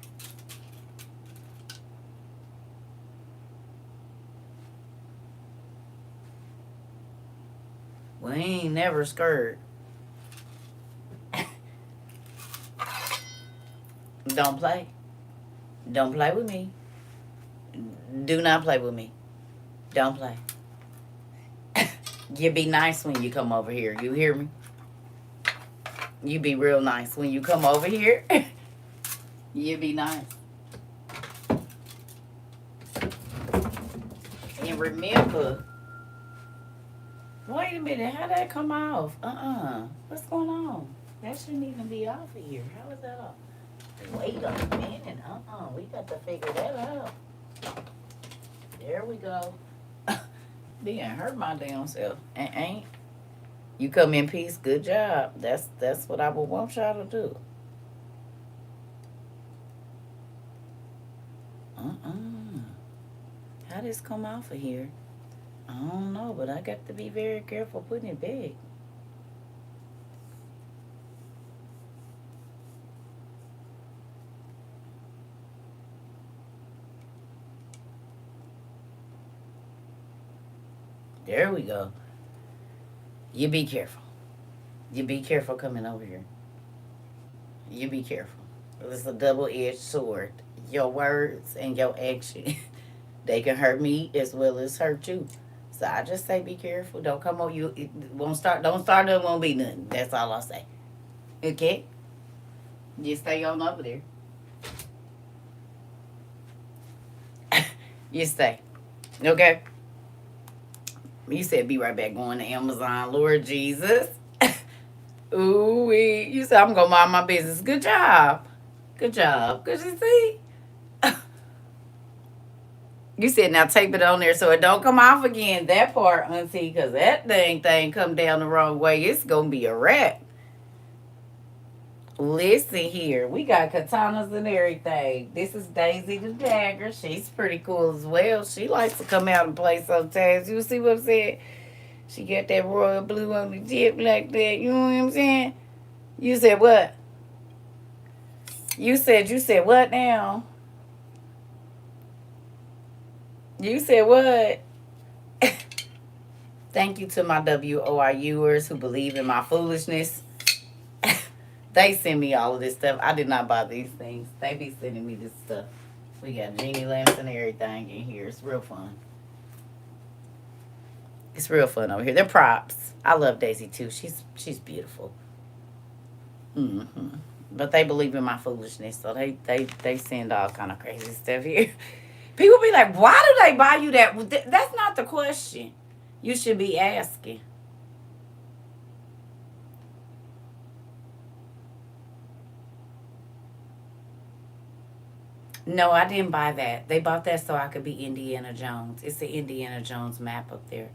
We ain't never scared. Don't play. Don't play with me. Do not play with me. Don't play. You be nice when you come over here. You hear me? You be real nice when you come over here. You be nice. And remember, wait a minute, how'd that come off? What's going on? That shouldn't even be off of here. How is that off? Wait a minute. We got to figure that out. There we go. Being hurt my damn self. Ain't you come in peace? Good job. That's what I would want y'all to do. Uh-uh. How this come off of here? I don't know, but I got to be very careful putting it back. There we go. You be careful. You be careful coming over here. You be careful. It's a double-edged sword. Your words and your action, they can hurt me as well as hurt you. So I just say be careful. Don't come over you. It won't start. Don't start. Nothing. Won't be nothing. That's all I say. Okay. You stay on over there. You stay. Okay. You said be right back going to Amazon. Lord Jesus. Ooh, you said I'm gonna mind my business. Good job. Good job. Cause you see. You said now tape it on there so it don't come off again. That part, auntie, because that thing come down the wrong way. It's gonna be a wrap. Listen here, we got katanas and everything. This is Daisy the Dagger. She's pretty cool as well. She likes to come out and play sometimes. You see what I'm saying? She got that royal blue on the tip like that. You know what I'm saying? You said what? You said what now? You said what? Thank you to my WOIUers who believe in my foolishness. They send me all of this stuff. I did not buy these things. They be sending me this stuff. We got genie lamps and everything in here. It's real fun. It's real fun over here. They're props. I love Daisy too. She's beautiful. But they believe in my foolishness, so they send all kind of crazy stuff here. People be like, why do they buy you that? That's not the question. You should be asking. No, I didn't buy that. They bought that so I could be Indiana Jones. It's the Indiana Jones map up there,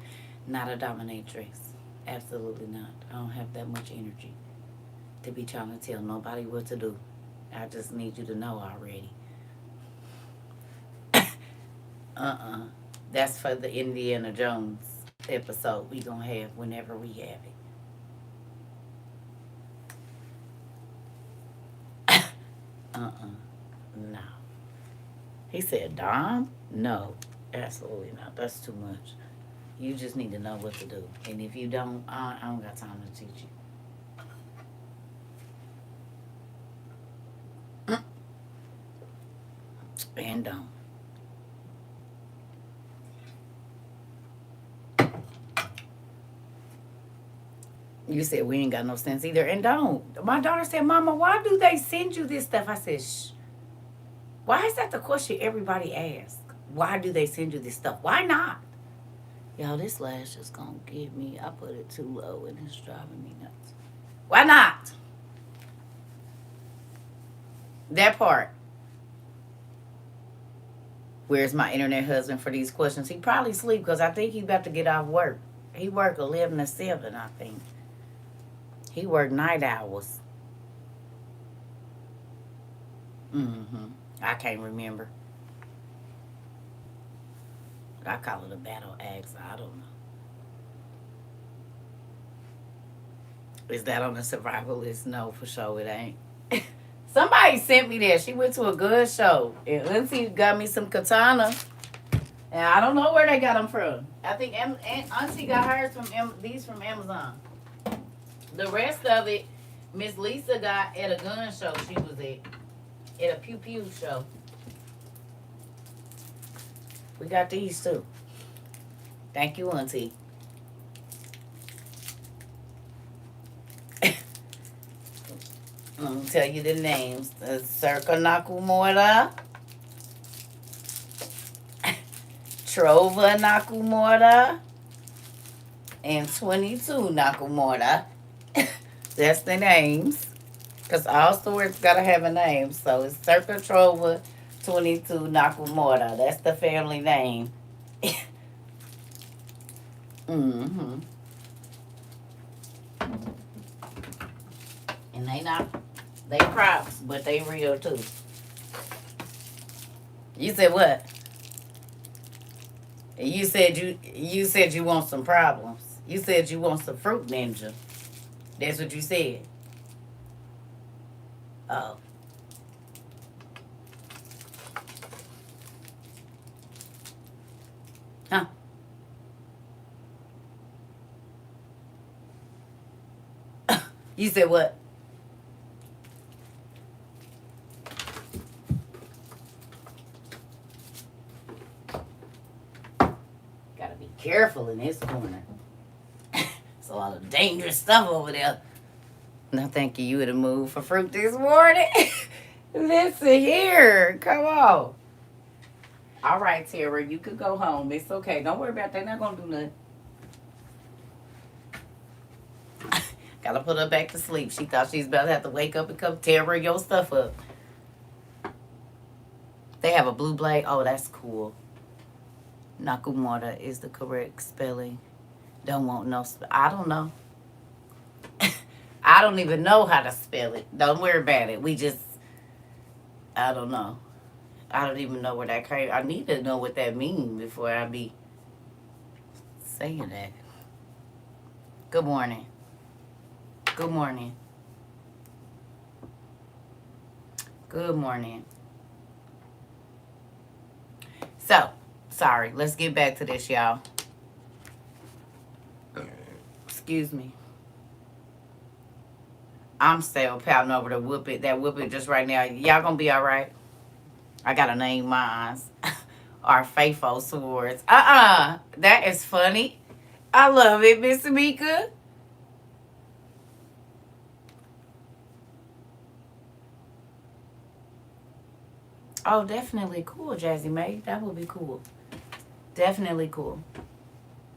not a dominatrix. Absolutely not. I don't have that much energy to be trying to tell nobody what to do. I just need you to know already. That's for the Indiana Jones episode we gonna have whenever we have it. No. He said, Dom? No, absolutely not. That's too much. You just need to know what to do. And if you don't, I don't got time to teach you. And don't. You said we ain't got no sense either. And don't. My daughter said, Mama, why do they send you this stuff? I said, shh. Why is that the question everybody asks? Why do they send you this stuff? Why not? Y'all, this lash is gonna get me. I put it too low and it's driving me nuts. Why not? That part. Where's my internet husband for these questions? He probably sleep because I think he about to get off work. He work 11 to 7, I think. He work night hours. I can't remember. I call it a battle axe. I don't know. Is that on the survival list? No, for sure it ain't. Somebody sent me that. She went to a good show. And Auntie got me some katana. And I don't know where they got them from. I think Auntie got hers from these from Amazon. The rest of it, Miss Lisa got at a gun show she was at a pew pew show. We got these too. Thank you, Auntie. I'm gonna tell you the names. The CERCA Nakamura, Trova Nakamura, and 22 Nakamura. That's the names. Because all stores gotta have a name. So it's CERCA Trova 22 Nakamura. That's the family name. Mm-hmm. And they props, but they real too. You said what? You said you want some problems. You said you want some fruit ninja. That's what you said. Oh. Huh. You said what? Gotta be careful in this corner. It's a lot of dangerous stuff over there. No, thank you. You would have moved for fruit this morning. Listen here. Come on. All right, Tara. You could go home. It's okay. Don't worry about that. They're not going to do nothing. Gotta put her back to sleep. She thought she was about to have to wake up and come tear your stuff up. They have a blue blade. Oh, that's cool. Nakamura is the correct spelling. Don't want no. I don't know. I don't even know how to spell it. Don't worry about it. I don't know. I don't even know where that came. I need to know what that means before I be saying that. Good morning. Good morning. Good morning. So, sorry. Let's get back to this, y'all. Excuse me. I'm still pouting over the whooping. That whooping just right now. Y'all gonna be all right. I gotta name mine. Our faithful swords. That is funny. I love it, Miss Mika. Oh, definitely cool, Jazzy May. That would be cool. Definitely cool.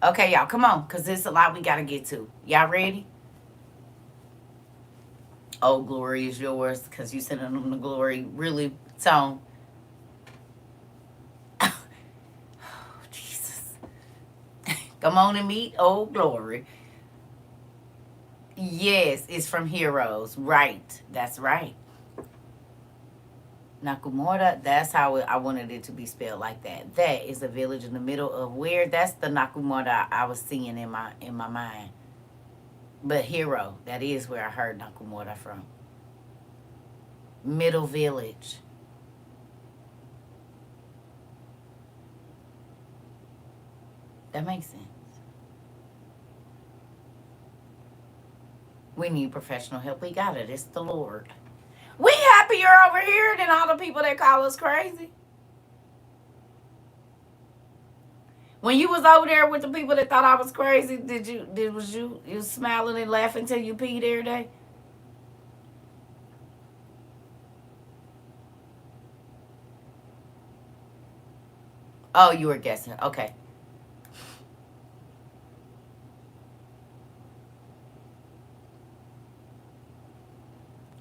Okay, y'all, come on, because there's a lot we got to get to. Y'all ready? Oh, glory is yours, because you sent them the glory. Really, Tone. Oh, Jesus. Come on and meet old glory. Yes, it's from Heroes. Right. That's right. Nakamura, that's how I wanted it to be spelled like that. That is a village in the middle of where? That's the Nakamura I was seeing in my mind. But Hero, that is where I heard Nakamura from. Middle village. That makes sense. We need professional help. We got it. It's the Lord. We happier over here than all the people that call us crazy. When you was over there with the people that thought I was crazy, was you smiling and laughing till you peed every day? Oh, you were guessing. Okay.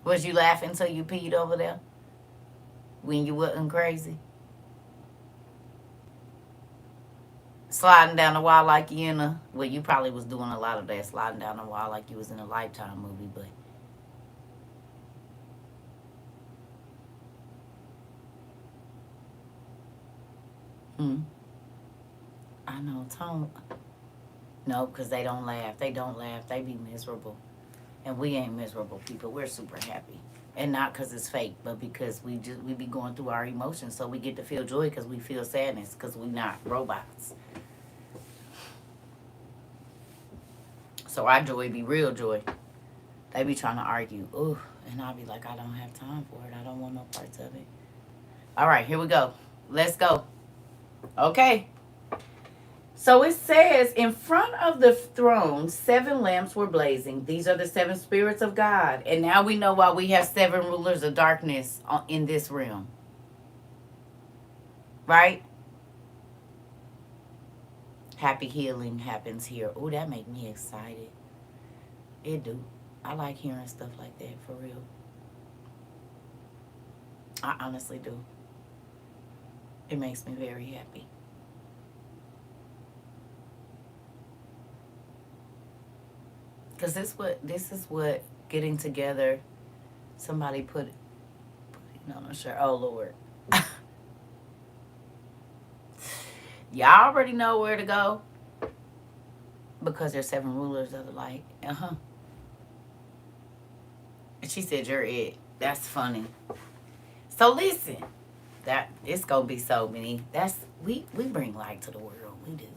Was you laughing till you peed over there? When you wasn't crazy? Sliding down the wall like you in a... Well, you probably was doing a lot of that. Sliding down the wall like you was in a Lifetime movie, but... I know, Tom. No, because they don't laugh. They don't laugh. They be miserable. And we ain't miserable people. We're super happy. And not because it's fake, but because we be going through our emotions. So we get to feel joy because we feel sadness because we not robots. So our joy be real joy. They be trying to argue. Ooh, and I'll be like, I don't have time for it. I don't want no parts of it. All right, here we go. Let's go. Okay. So it says, in front of the throne, 7 lamps were blazing. These are the 7 spirits of God. And now we know why we have 7 rulers of darkness in this realm. Right? Happy healing happens here. Oh, that make me excited. It do. I like hearing stuff like that, for real. I honestly do. It makes me very happy. Because this is what getting together. Somebody put it on a shirt. Oh Lord, y'all already know where to go because there's 7 rulers of the light. And she said you're it. That's funny. So listen, that it's gonna be so many. We bring light to the world. We do.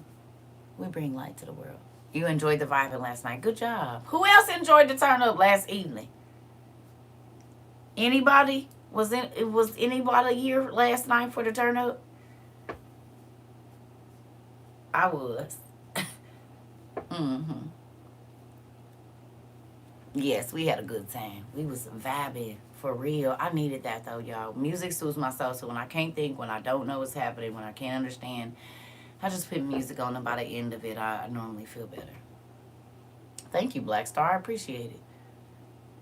We bring light to the world. You enjoyed the vibing last night. Good job. Who else enjoyed the turn up last evening? Anybody? Was anybody here last night for the turn up? I was. Mm-hmm. Yes, we had a good time. We was vibing for real. I needed that though, y'all. Music soothes my soul. So when I can't think, when I don't know what's happening, when I can't understand, I just put music on, and by the end of it, I normally feel better. Thank you, Black Star. I appreciate it.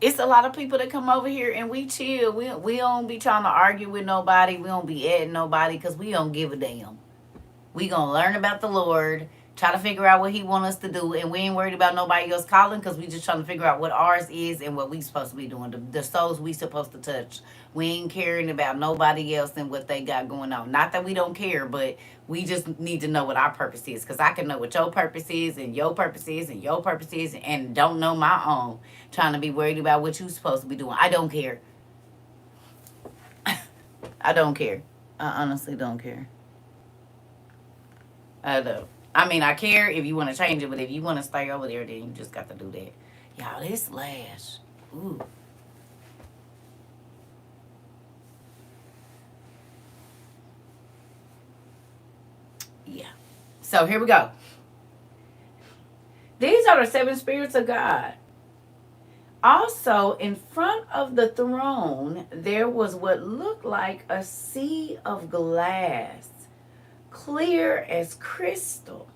It's a lot of people that come over here and we chill. We don't be trying to argue with nobody. We don't be adding nobody because we don't give a damn. We gonna learn about the Lord, try to figure out what He want us to do, and we ain't worried about nobody else calling because we just trying to figure out what ours is and what we supposed to be doing. The souls we supposed to touch. We ain't caring about nobody else and what they got going on. Not that we don't care, but we just need to know what our purpose is. Because I can know what your purpose is and your purpose is and your purpose is and don't know my own. Trying to be worried about what you supposed to be doing. I don't care. I don't care. I honestly don't care. I know. I mean, I care if you want to change it, but if you want to stay over there, then you just got to do that. Y'all, this lash. Ooh. Yeah. So here we go. These are the 7 spirits of God. Also, in front of the throne, there was what looked like a sea of glass, clear as crystal.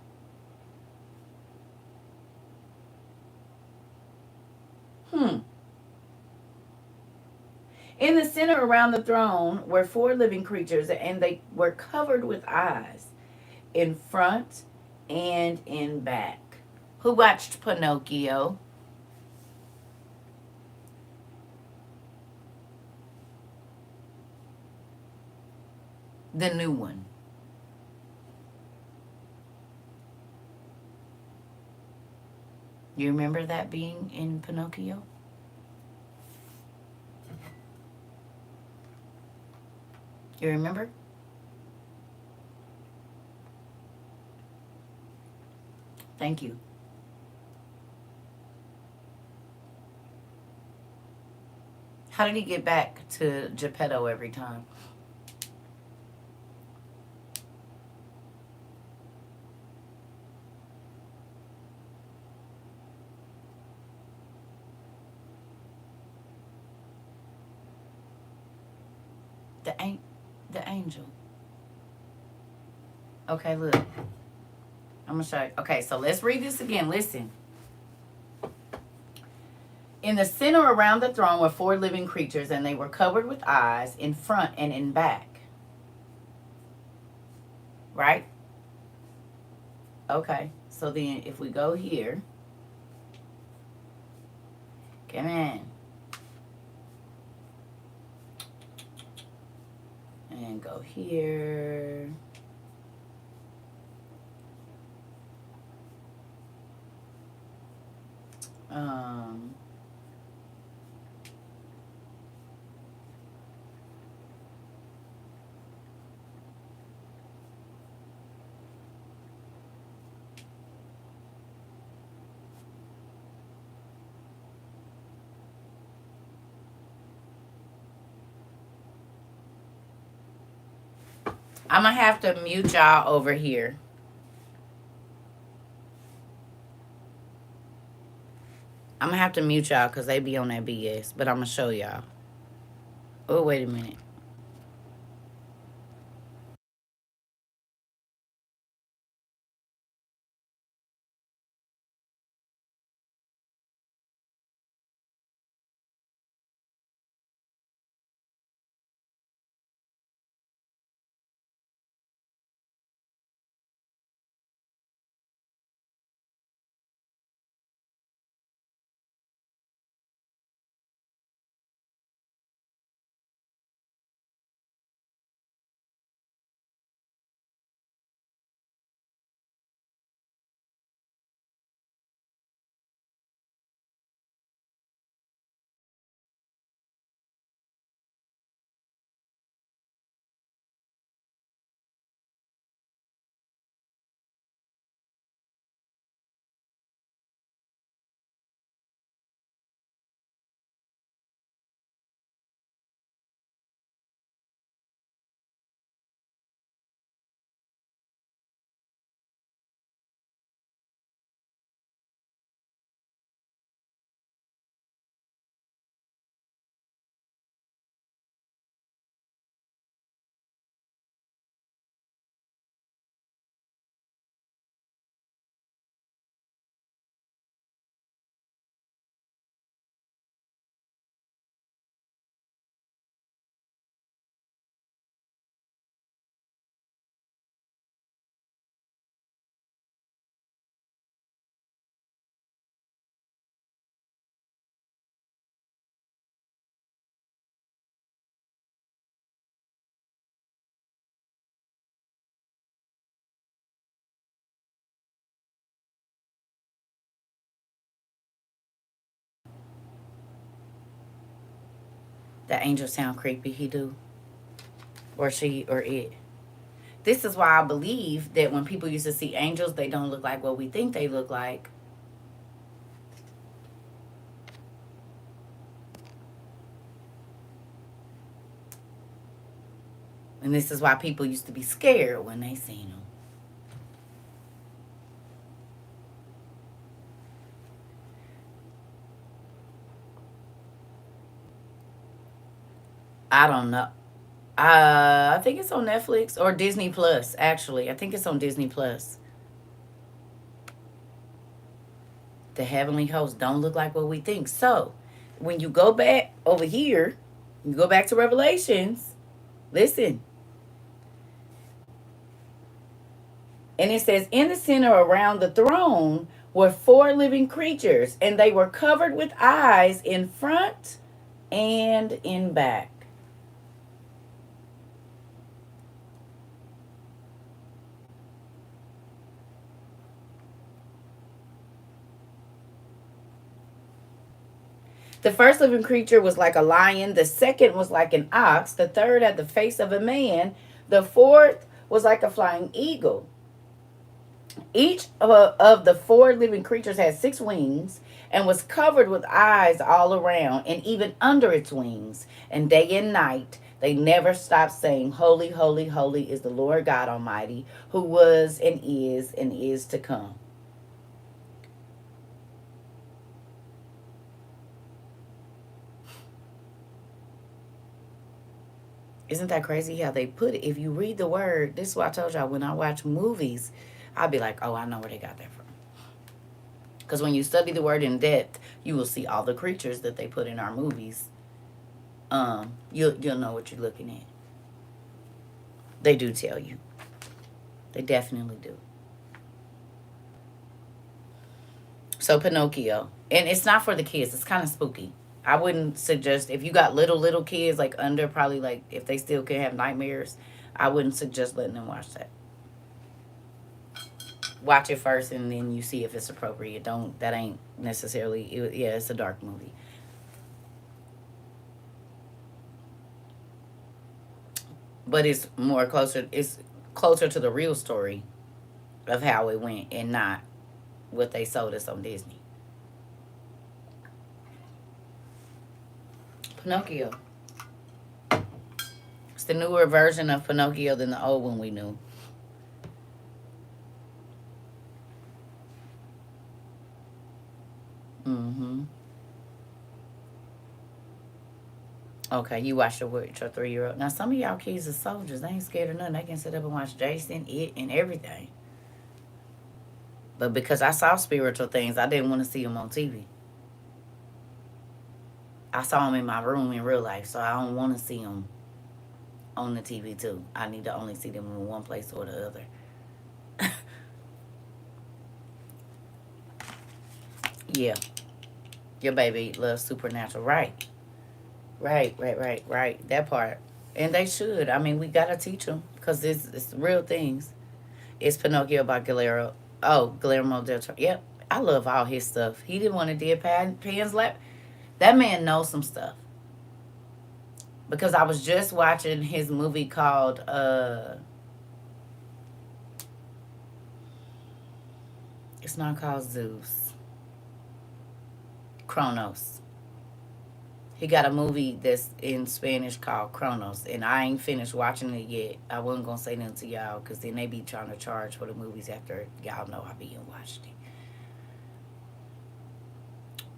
In the center around the throne were 4 living creatures, and they were covered with eyes in front and in back. Who watched Pinocchio? The new one. You remember that being in Pinocchio? You remember? Thank you. How did he get back to Geppetto every time? The the angel. Okay, look. I'm gonna show you. Okay, so let's read this again. Listen. In the center around the throne were 4 living creatures, and they were covered with eyes in front and in back. Right? Okay. So then if we go here, come in. And go here. Um, I'm going to have to mute y'all over here. I'm going to have to mute y'all because they be on that BS. But I'm going to show y'all. Oh, wait a minute. The angel sound creepy. He do. Or she or it. This is why I believe that when people used to see angels, they don't look like what we think they look like. And this is why people used to be scared when they seen them. I don't know. I think it's on Netflix or Disney Plus, actually. I think it's on Disney Plus. The heavenly hosts don't look like what we think. So, when you go back over here, you go back to Revelations, listen. And it says, in the center around the throne were four living creatures, and they were covered with eyes in front and in back. The first living creature was like a lion, the second was like an ox, the third had the face of a man, the fourth was like a flying eagle. Each of the four living creatures had 6 wings and was covered with eyes all around and even under its wings. And day and night they never stopped saying, Holy, holy, holy is the Lord God Almighty, who was and is to come. Isn't that crazy how they put it? If you read the word, this is what I told y'all, when I watch movies, I'll be like, oh, I know where they got that from. Because when you study the word in depth, you will see all the creatures that they put in our movies. You'll know what you're looking at. They do tell you. They definitely do. So Pinocchio. And it's not for the kids. It's kind of spooky. I wouldn't suggest, if you got little kids, like under probably like, if they still can have nightmares, I wouldn't suggest letting them watch that. Watch it first and then you see if it's appropriate. That ain't necessarily, yeah, it's a dark movie. But it's closer to the real story of how it went and not what they sold us on Disney. Pinocchio. It's the newer version of Pinocchio than the old one we knew. Mm-hmm. Okay, you watch it with your 3-year-old. Now, some of y'all kids are soldiers. They ain't scared of nothing. They can sit up and watch Jason, It, and everything. But because I saw spiritual things, I didn't want to see them on TV. I saw them in my room in real life, so I don't want to see them on the TV too. I need to only see them in one place or the other. Yeah, your baby loves supernatural, right? Right. That part, and they should. I mean, we gotta teach them because it's real things. It's Pinocchio by Guillermo del Toro. Yep, I love all his stuff. He didn't want to did Pan's Lap. That man knows some stuff because I was just watching his movie called it's not called Zeus. Kronos. He got a movie that's in Spanish called Kronos, and I ain't finished watching it yet. I wasn't gonna say nothing to y'all because then they be trying to charge for the movies after y'all know I be and watched it.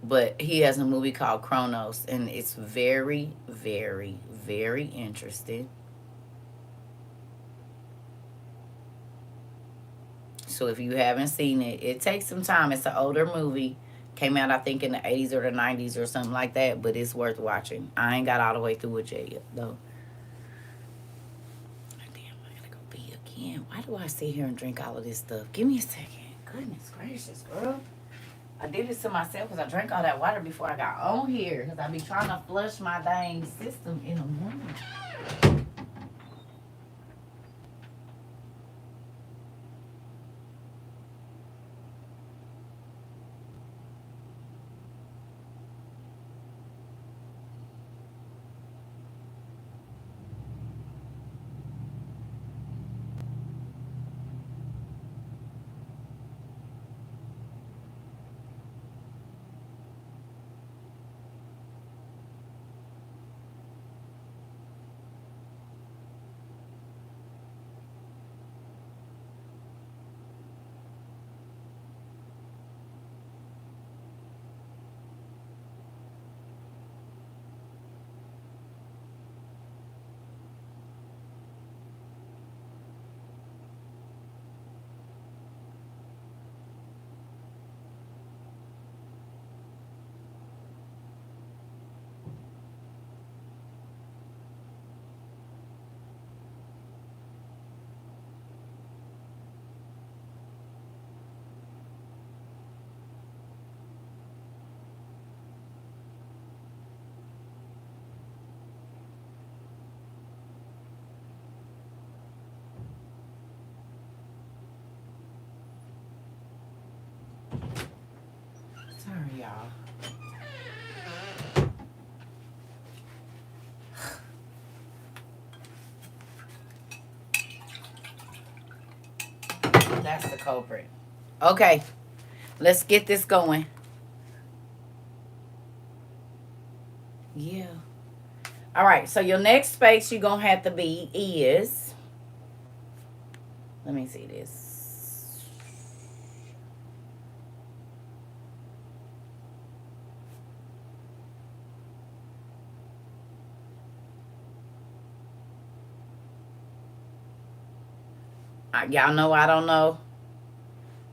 But he has a movie called Kronos, and it's very, very, very interesting. So if you haven't seen it, it takes some time. It's an older movie. Came out, I think, in the 80s or the 90s or something like that, but it's worth watching. I ain't got all the way through it yet, though. Damn, I gotta go pee again. Why do I sit here and drink all of this stuff? Give me a second. Goodness gracious, girl. I did this to myself because I drank all that water before I got on here because I be trying to flush my dang system in the morning. y'all. That's the culprit. Okay, let's get this going. Yeah. All right, so your next space you're going to have to be is, let me see this. Y'all know I don't know.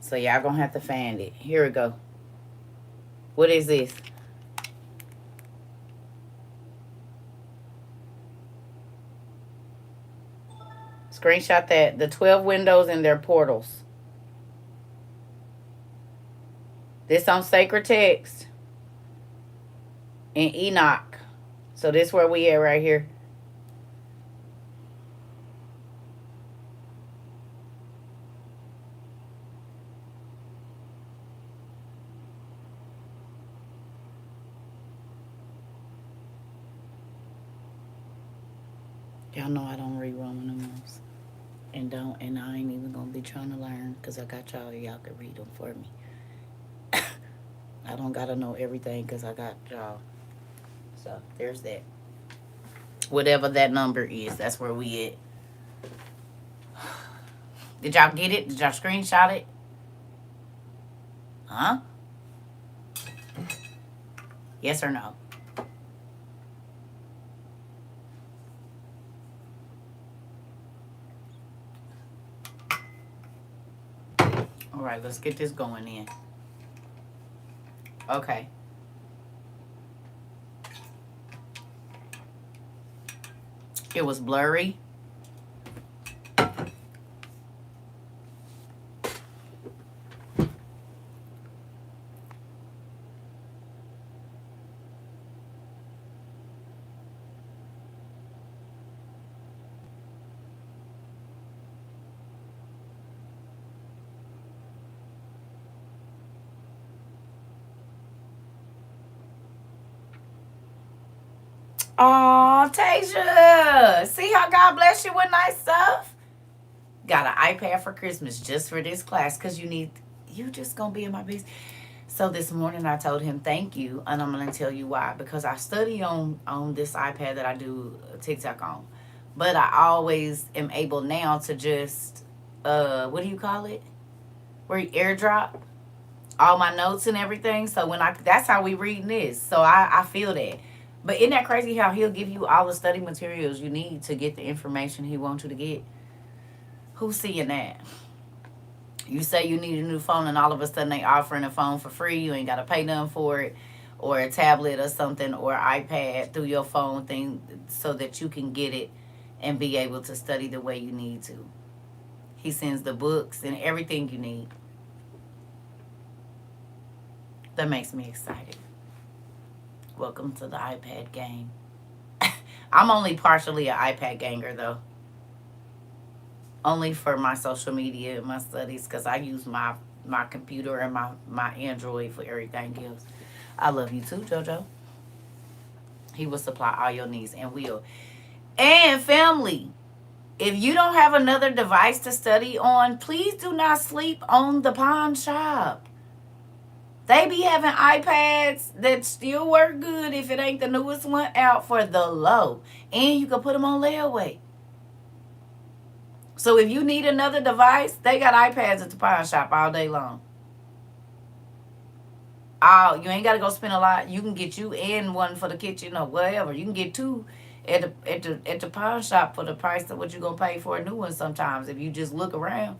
So y'all going to have to find it. Here we go. What is this? Screenshot that. The 12 windows and their portals. This on sacred text in Enoch. So this where we at right here. Y'all know I don't read Roman numerals. And I ain't even gonna be trying to learn because I got y'all can read them for me. I don't gotta know everything because I got y'all. So there's that. Whatever that number is, that's where we at. Did y'all get it? Did y'all screenshot it? Huh? Yes or no? All right, let's get this going in. Okay. It was blurry. Oh, Tasia. See how God bless you with nice stuff? Got an iPad for Christmas just for this class because you just going to be in my business. So this morning I told him thank you, and I'm going to tell you why. Because I study on this iPad that I do TikTok on. But I always am able now to just, what do you call it? Where you airdrop all my notes and everything. So that's how we reading this. So I feel that. But isn't that crazy how he'll give you all the study materials you need to get the information he wants you to get? Who's seeing that? You say you need a new phone and all of a sudden they offering a phone for free. You ain't got to pay nothing for it. Or a tablet or something or iPad through your phone thing so that you can get it and be able to study the way you need to. He sends the books and everything you need. That makes me excited. Welcome to the iPad game. I'm only partially an iPad ganger, though. Only for my social media and my studies, because I use my computer and my Android for everything else. I love you too, JoJo. He will supply all your needs and will. And family, if you don't have another device to study on, please do not sleep on the pawn shop. They be having iPads that still work good if it ain't the newest one out for the low. And you can put them on layaway. So if you need another device, they got iPads at the pawn shop all day long. Oh, you ain't got to go spend a lot. You can get you and one for the kitchen or whatever. You can get two at the pawn shop for the price of what you're going to pay for a new one sometimes if you just look around.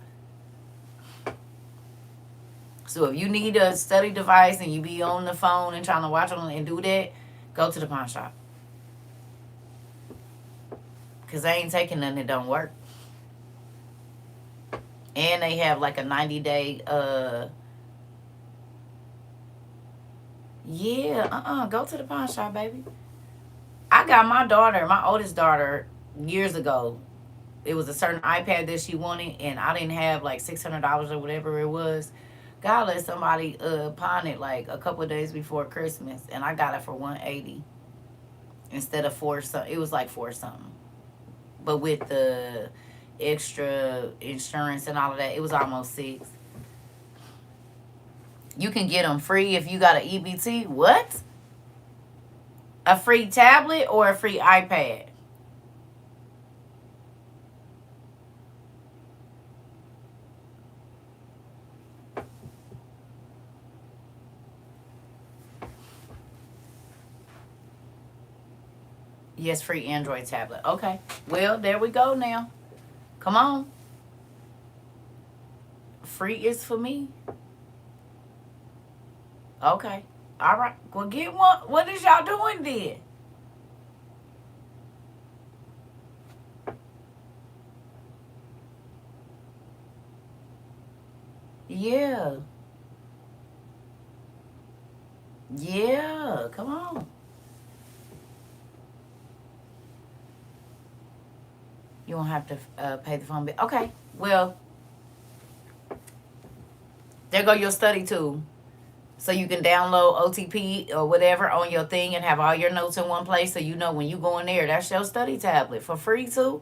So if you need a study device and you be on the phone and trying to watch them and do that, go to the pawn shop. Because they ain't taking nothing that don't work. And they have like a 90-day, go to the pawn shop, baby. I got my oldest daughter, years ago. It was a certain iPad that she wanted, and I didn't have like $600 or whatever it was. God let somebody pawn it like a couple of days before Christmas, and I got it for 180 instead of four something. It was like four something, but with the extra insurance and all of that, it was almost six. You can get them free if you got an EBT. What? A free tablet or a free iPad? Yes, free Android tablet. Okay. Well, there we go now. Come on. Free is for me. Okay. All right. Well, get one. What is y'all doing then? Yeah. Yeah. Come on. You won't have to pay the phone bill. Okay. Well, there go your study tool. So you can download OTP or whatever on your thing and have all your notes in one place, so you know when you go in there, that's your study tablet for free too.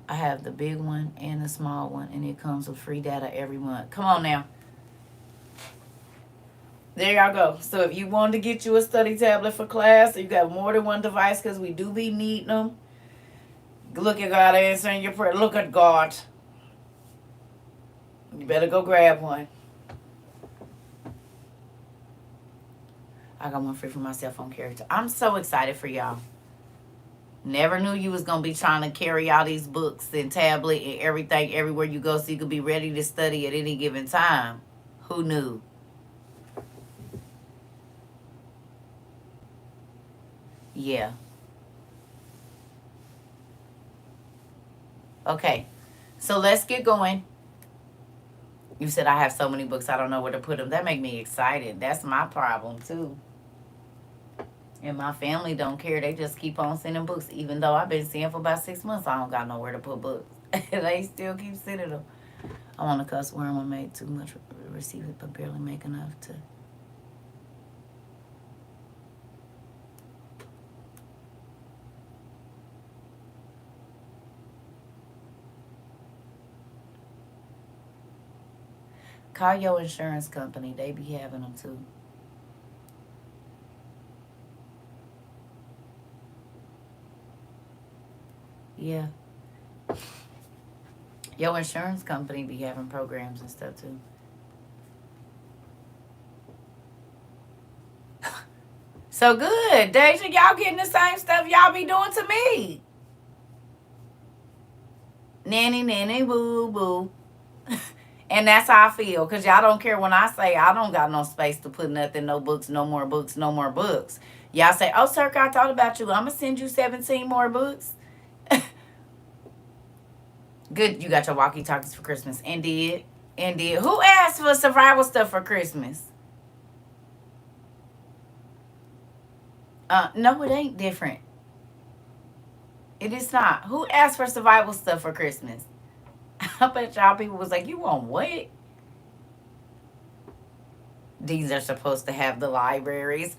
I have the big one and the small one, and it comes with free data every month. Come on now. There y'all go. So if you wanted to get you a study tablet for class, you got more than one device because we do be needing them. Look at God answering your prayer. Look at God. You better go grab one. I got one free for my cell phone character. I'm so excited for y'all. Never knew you was going to be trying to carry all these books and tablet and everything everywhere you go so you could be ready to study at any given time. Who knew? Yeah. Okay. So let's get going. You said I have so many books, I don't know where to put them. That make me excited. That's my problem too. And my family don't care. They just keep on sending books. Even though I've been seeing for about 6 months, I don't got nowhere to put books. They still keep sending them. I want to cuss where I'm going to make too much, receive it, but barely make enough to. Call your insurance company. They be having them too. Yeah. Your insurance company be having programs and stuff too. So good. Deja, y'all getting the same stuff y'all be doing to me. Nanny, nanny, boo, boo. And that's how I feel. Because y'all don't care when I say I don't got no space to put nothing, no books, no more books, no more books. Y'all say, oh, CERCA, I thought about you. I'm going to send you 17 more books. Good, you got your walkie-talkies for Christmas. Indeed. Indeed. Who asked for survival stuff for Christmas? No, it ain't different. It is not. Who asked for survival stuff for Christmas? I bet y'all people was like, you want what? These are supposed to have the libraries.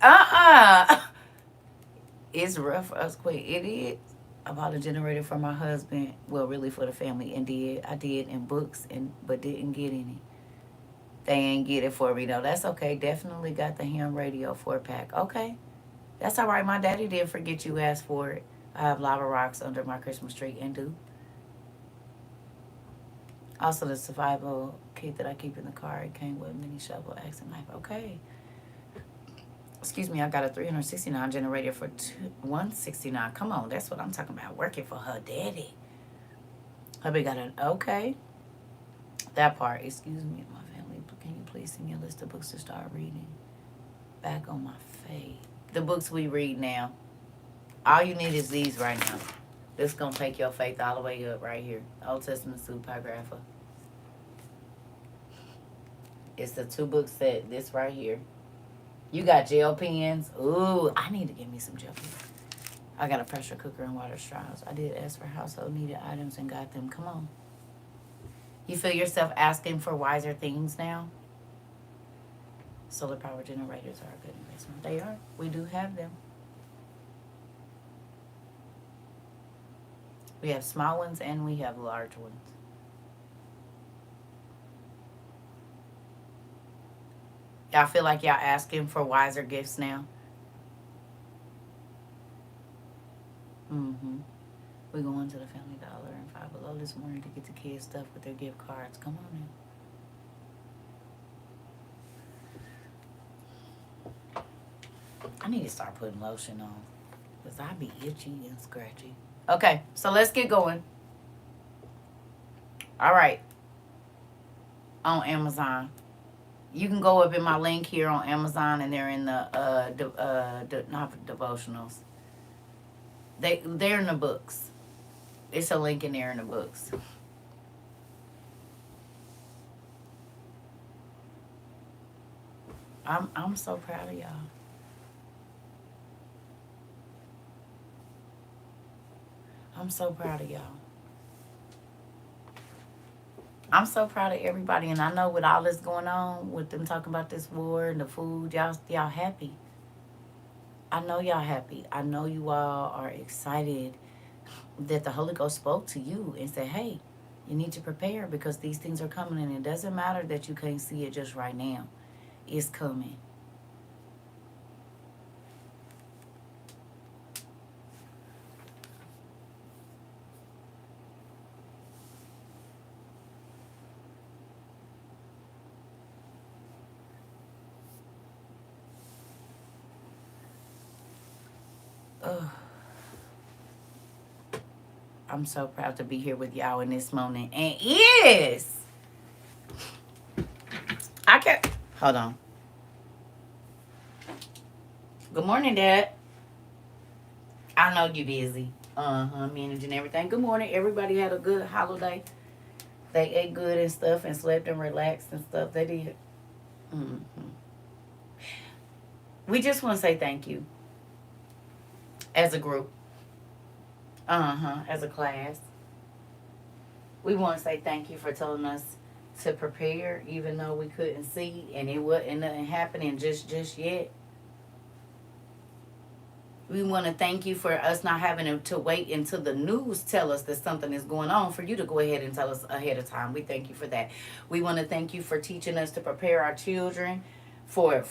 It's rough for us quick. It is. I bought a generator for my husband. Well, really for the family. And I did in books, but didn't get any. They ain't get it for me though. That's okay. Definitely got the ham radio 4-pack. Okay. That's all right. My daddy didn't forget you asked for it. I have lava rocks under my Christmas tree and do. Also, the survival kit that I keep in the car, it came with a mini shovel, axe, and knife. Okay. Excuse me, I got a 369 generator for 169. Come on, that's what I'm talking about. Working for her daddy. Hubby got an okay. That part. Excuse me, my family. Can you please send me a list of books to start reading? Back on my faith. The books we read now. All you need is these right now. This gonna take your faith all the way up right here. Old Testament Supergrapha. It's the 2-book set. This right here. You got gel pens. Ooh, I need to get me some gel pens. I got a pressure cooker and water straws. I did ask for household needed items and got them. Come on. You feel yourself asking for wiser things now? Solar power generators are a good investment. They are. We do have them. We have small ones and we have large ones. Y'all feel like y'all asking for wiser gifts now? Mm-hmm. We're going to the Family Dollar and Five Below this morning to get the kids stuff with their gift cards. Come on now. I need to start putting lotion on because I be itchy and scratchy. Okay, so let's get going. All right. On Amazon. You can go up in my link here on Amazon, and they're in the not devotionals. They're in the books. It's a link in there in the books. I'm so proud of y'all. I'm so proud of y'all. I'm so proud of everybody, and I know with all this going on, with them talking about this war and the food, y'all happy. I know y'all happy. I know you all are excited that the Holy Ghost spoke to you and said, "Hey, you need to prepare because these things are coming, and it doesn't matter that you can't see it just right now. It's coming." Ugh. I'm so proud to be here with y'all in this moment. And yes, I can't. Hold on. Good morning, Dad. I know you busy. Managing everything. Good morning. Everybody had a good holiday. They ate good and stuff and slept and relaxed and stuff. They did. hmm We just want to say thank you as a group. As a class. We want to say thank you for telling us to prepare, even though we couldn't see and it wasn't nothing happening just yet. We want to thank you for us not having to wait until the news tell us that something is going on for you to go ahead and tell us ahead of time. We thank you for that. We want to thank you for teaching us to prepare our children for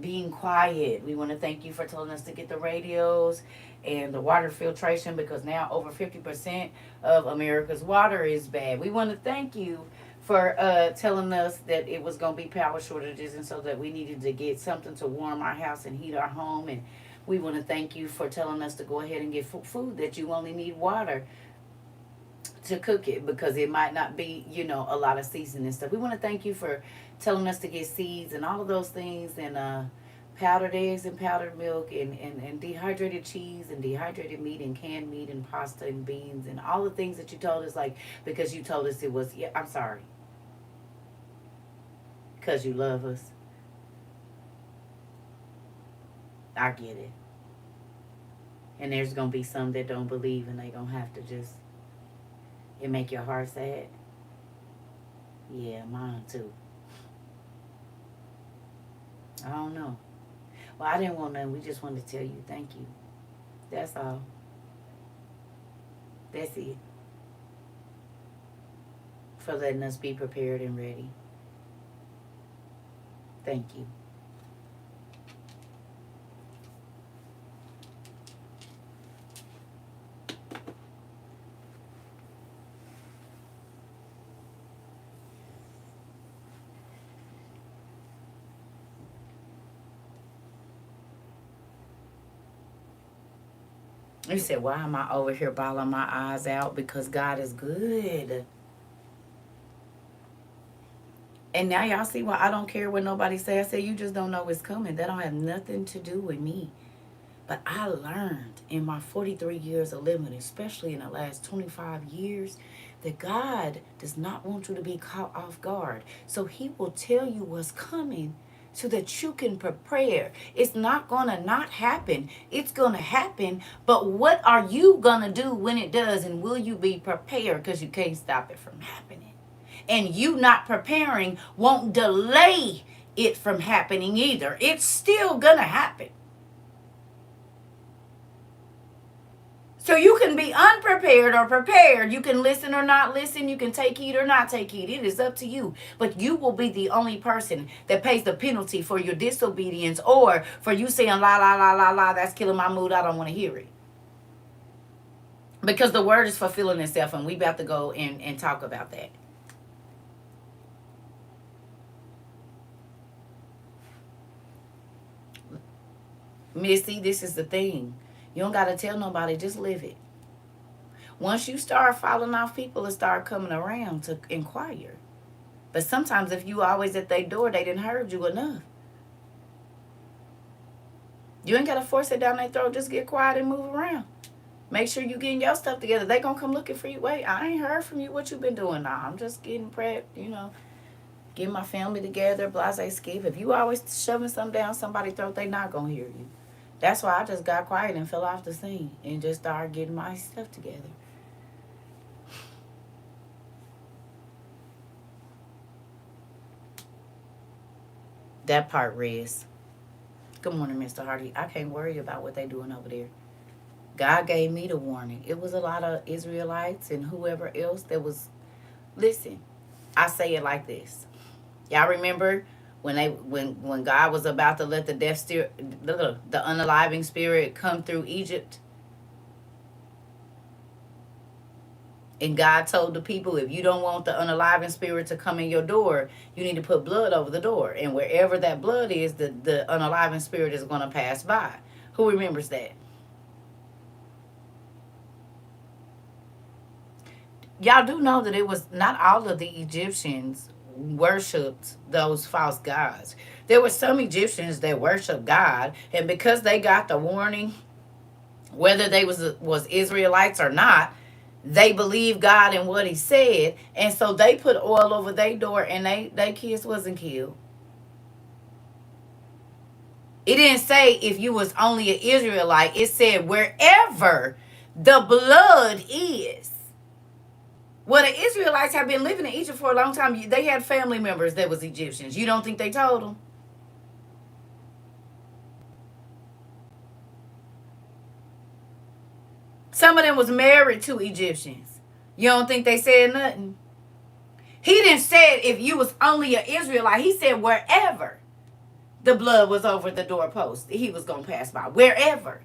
being quiet. We want to thank you for telling us to get the radios and the water filtration because now over 50% of America's water is bad. We want to thank you for telling us that it was going to be power shortages and so that we needed to get something to warm our house and heat our home. And we want to thank you for telling us to go ahead and get food that you only need water to cook it because it might not be, a lot of seasoning and stuff. We want to thank you for telling us to get seeds and all of those things and powdered eggs and powdered milk and dehydrated cheese and dehydrated meat and canned meat and pasta and beans and all the things that you told us, like, because you told us it was, yeah, I'm sorry. Because you love us. I get it. And there's going to be some that don't believe and they going to have to just, it make your heart sad. Yeah, mine too. I don't know. Well, I didn't want nothing. We just wanted to tell you thank you. That's all. That's it. For letting us be prepared and ready. Thank you. You said, why am I over here bawling my eyes out? Because God is good. And now y'all see why I don't care what nobody say. I said, you just don't know it's coming. That don't have nothing to do with me. But I learned in my 43 years of living, especially in the last 25 years, that God does not want you to be caught off guard. So he will tell you what's coming so that you can prepare. It's not going to not happen. It's going to happen. But what are you going to do when it does? And will you be prepared? Because you can't stop it from happening. And you not preparing won't delay it from happening either. It's still going to happen. So you can be unprepared or prepared. You can listen or not listen. You can take heed or not take heed. It is up to you. But you will be the only person that pays the penalty for your disobedience or for you saying, la, la, la, la, la, that's killing my mood. I don't want to hear it. Because the word is fulfilling itself, and we about to go and talk about that. Missy, this is the thing. You don't got to tell nobody. Just live it. Once you start falling off, people will start coming around to inquire. But sometimes if you always at their door, they didn't heard you enough. You ain't got to force it down their throat. Just get quiet and move around. Make sure you getting your stuff together. They going to come looking for you. Wait, I ain't heard from you. What you been doing now? I'm just getting prepped, getting my family together, blase skip. If you always shoving something down somebody's throat, they not going to hear you. That's why I just got quiet and fell off the scene and just started getting my stuff together. That part, Riz. Good morning, Mr. Hardy. I can't worry about what they doing over there. God gave me the warning. It was a lot of Israelites and whoever else that was... Listen, I say it like this. Y'all remember when God was about to let the unaliving spirit come through Egypt? And God told the people, if you don't want the unaliving spirit to come in your door, you need to put blood over the door. And wherever that blood is, the unaliving spirit is going to pass by. Who remembers that? Y'all do know that it was not all of the Egyptians worshipped those false gods. There were some Egyptians that worshiped God, and because they got the warning, whether they was Israelites or not, they believed God and what he said, and so they put oil over their door, and they kids wasn't killed. It didn't say if you was only an Israelite. It said wherever the blood is. Well, the Israelites have been living in Egypt for a long time. They had family members that was Egyptians. You don't think they told them? Some of them was married to Egyptians. You don't think they said nothing? He didn't say if you was only an Israelite. He said wherever the blood was over the doorpost, he was going to pass by. Wherever.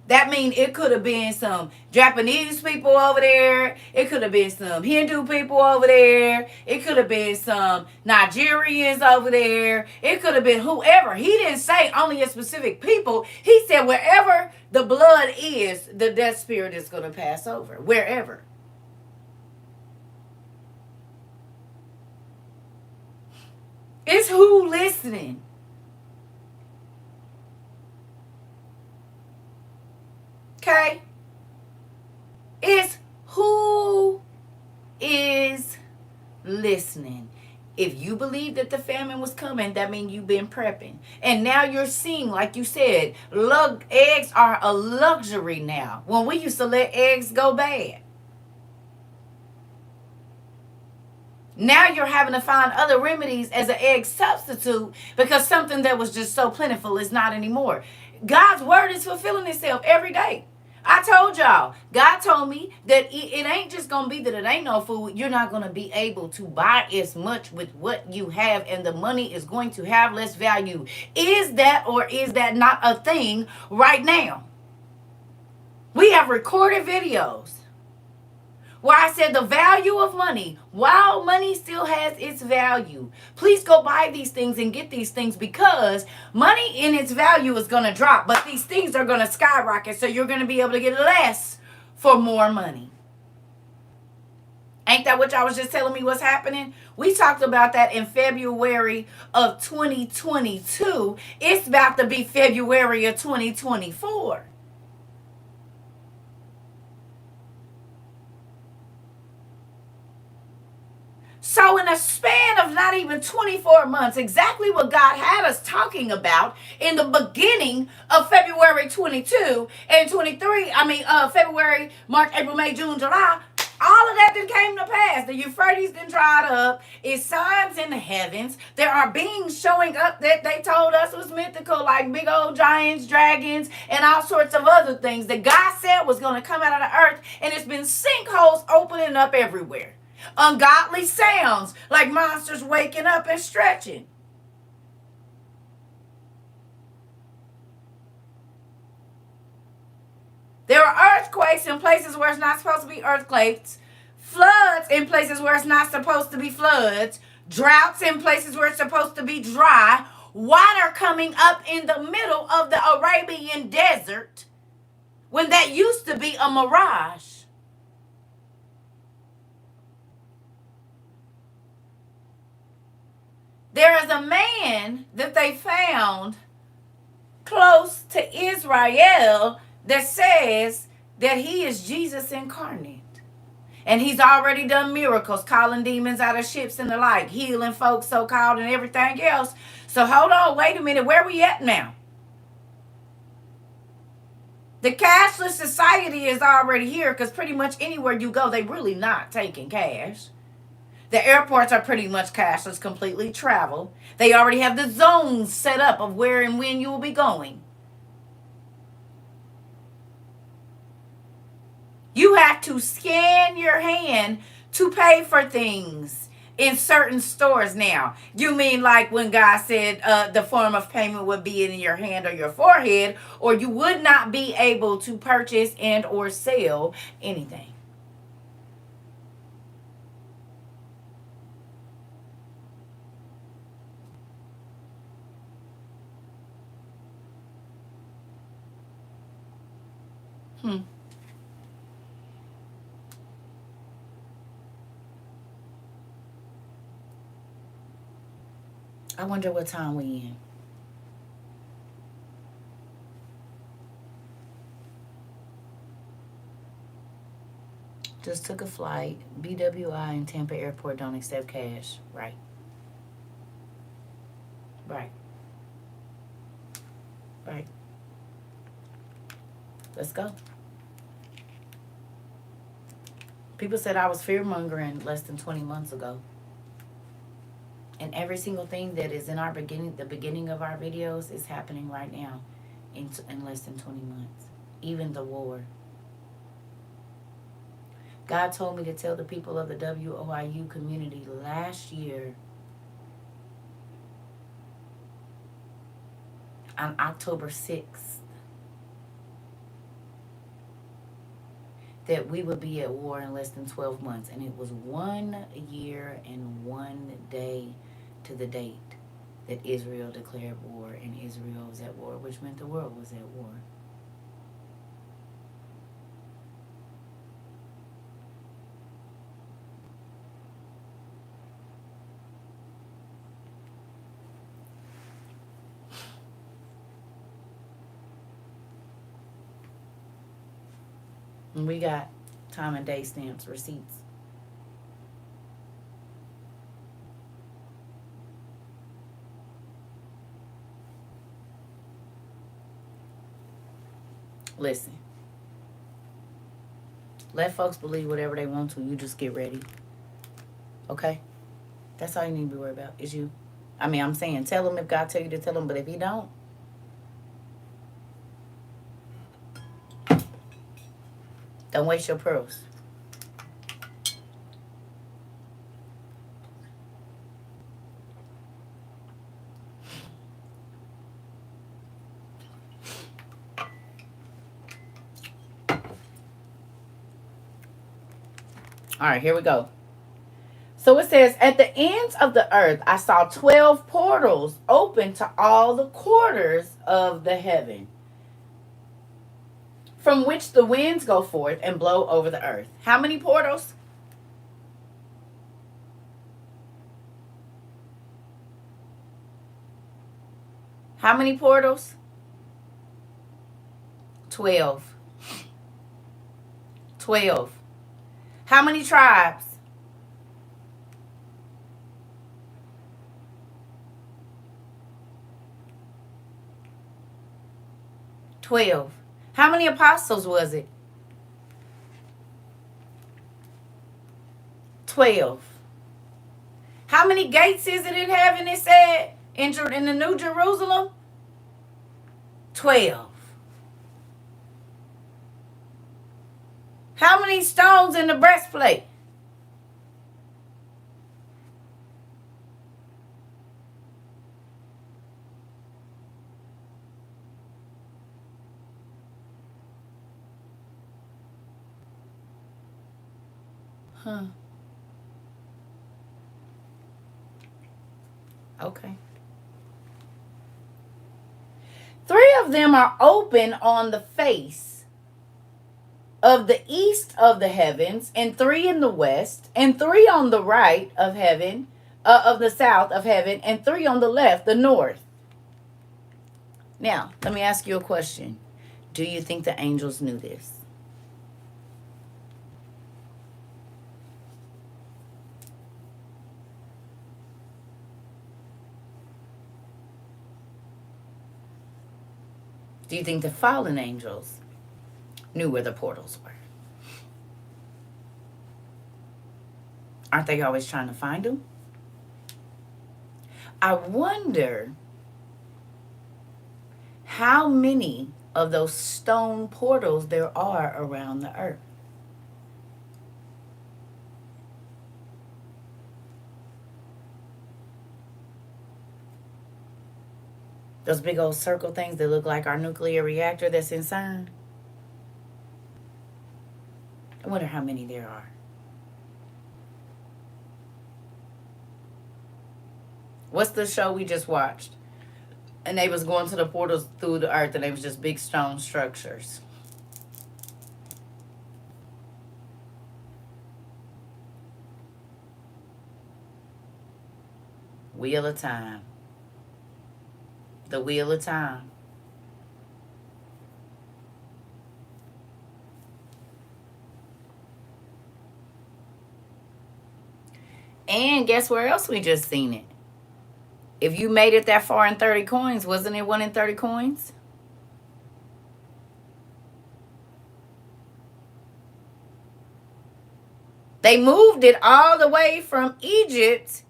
That means it could have been some Japanese people over there. It could have been some Hindu people over there. It could have been some Nigerians over there. It could have been whoever. He didn't say only a specific people. He said wherever the blood is, the death spirit is going to pass over. Wherever. It's who listening. Okay? It's who is listening. If you believe that the famine was coming, that means you've been prepping. And now you're seeing, like you said, eggs are a luxury now. When we used to let eggs go bad. Now you're having to find other remedies as an egg substitute because something that was just so plentiful is not anymore. God's word is fulfilling itself every day. I told y'all, God told me that it ain't just going to be that it ain't no food. You're not going to be able to buy as much with what you have, and the money is going to have less value. Is that or is that not a thing right now? We have recorded videos where I said the value of money, while money still has its value, please go buy these things and get these things because money in its value is going to drop, but these things are going to skyrocket, so you're going to be able to get less for more money. Ain't that what y'all was just telling me what's happening? We talked about that in February of 2022. It's about to be February of 2024. So in a span of not even 24 months, exactly what God had us talking about in the beginning of February 22 and 23. February, March, April, May, June, July. All of that then came to pass. The Euphrates then dried up. It's signs in the heavens. There are beings showing up that they told us was mythical, like big old giants, dragons, and all sorts of other things that God said was going to come out of the earth. And it's been sinkholes opening up everywhere. Ungodly sounds like monsters waking up and stretching. There are earthquakes in places where it's not supposed to be earthquakes, floods in places where it's not supposed to be floods, droughts in places where it's supposed to be dry, water coming up in the middle of the Arabian desert when that used to be a mirage. There is a man that they found close to Israel that says that he is Jesus incarnate. And he's already done miracles, calling demons out of ships and the like, healing folks so-called and everything else. So hold on, wait a minute, where we at now? The cashless society is already here because pretty much anywhere you go, they really not taking cash. The airports are pretty much cashless, completely travel. They already have the zones set up of where and when you will be going. You have to scan your hand to pay for things in certain stores now. You mean like when God said the form of payment would be in your hand or your forehead, or you would not be able to purchase and or sell anything. I wonder what time we in. Just took a flight. BWI and Tampa Airport don't accept cash. Right. Right. Right. Let's go. People said I was fear-mongering less than 20 months ago. And every single thing that is in our the beginning of our videos is happening right now in less than 20 months. Even the war. God told me to tell the people of the WOIU community last year on October 6th that we would be at war in less than 12 months. And it was 1 year and 1 day to the date that Israel declared war, and Israel was at war, which meant the world was at war. And we got time and date stamps, receipts. Listen. Let folks believe whatever they want to. You just get ready. Okay? That's all you need to be worried about is you. I'm saying tell them if God tell you to tell them, but if he don't, don't waste your pearls. All right, here we go. So it says, at the ends of the earth, I saw 12 portals open to all the quarters of the heaven, from which the winds go forth and blow over the earth. How many portals? How many portals? 12. 12. How many tribes? 12. How many apostles was it? 12. How many gates is it in heaven, it said, in the New Jerusalem? 12. How many stones in the breastplate? Huh. Okay. 3 of them are open on the face of the east of the heavens, and 3 in the west, and 3 on the right of heaven, of the south of heaven, and 3 on the left, the north. Now, let me ask you a question. Do you think the angels knew this? Do you think the fallen angels knew where the portals were? Aren't they always trying to find them? I wonder how many of those stone portals there are around the earth. Those big old circle things that look like our nuclear reactor that's in CERN. I wonder how many there are. What's the show we just watched? And they was going to the portals through the earth, and they was just big stone structures. Wheel of Time. The Wheel of Time. And guess where else we just seen it? If you made it that far in 30 coins, wasn't it 1 in 30 coins? They moved it all the way from Egypt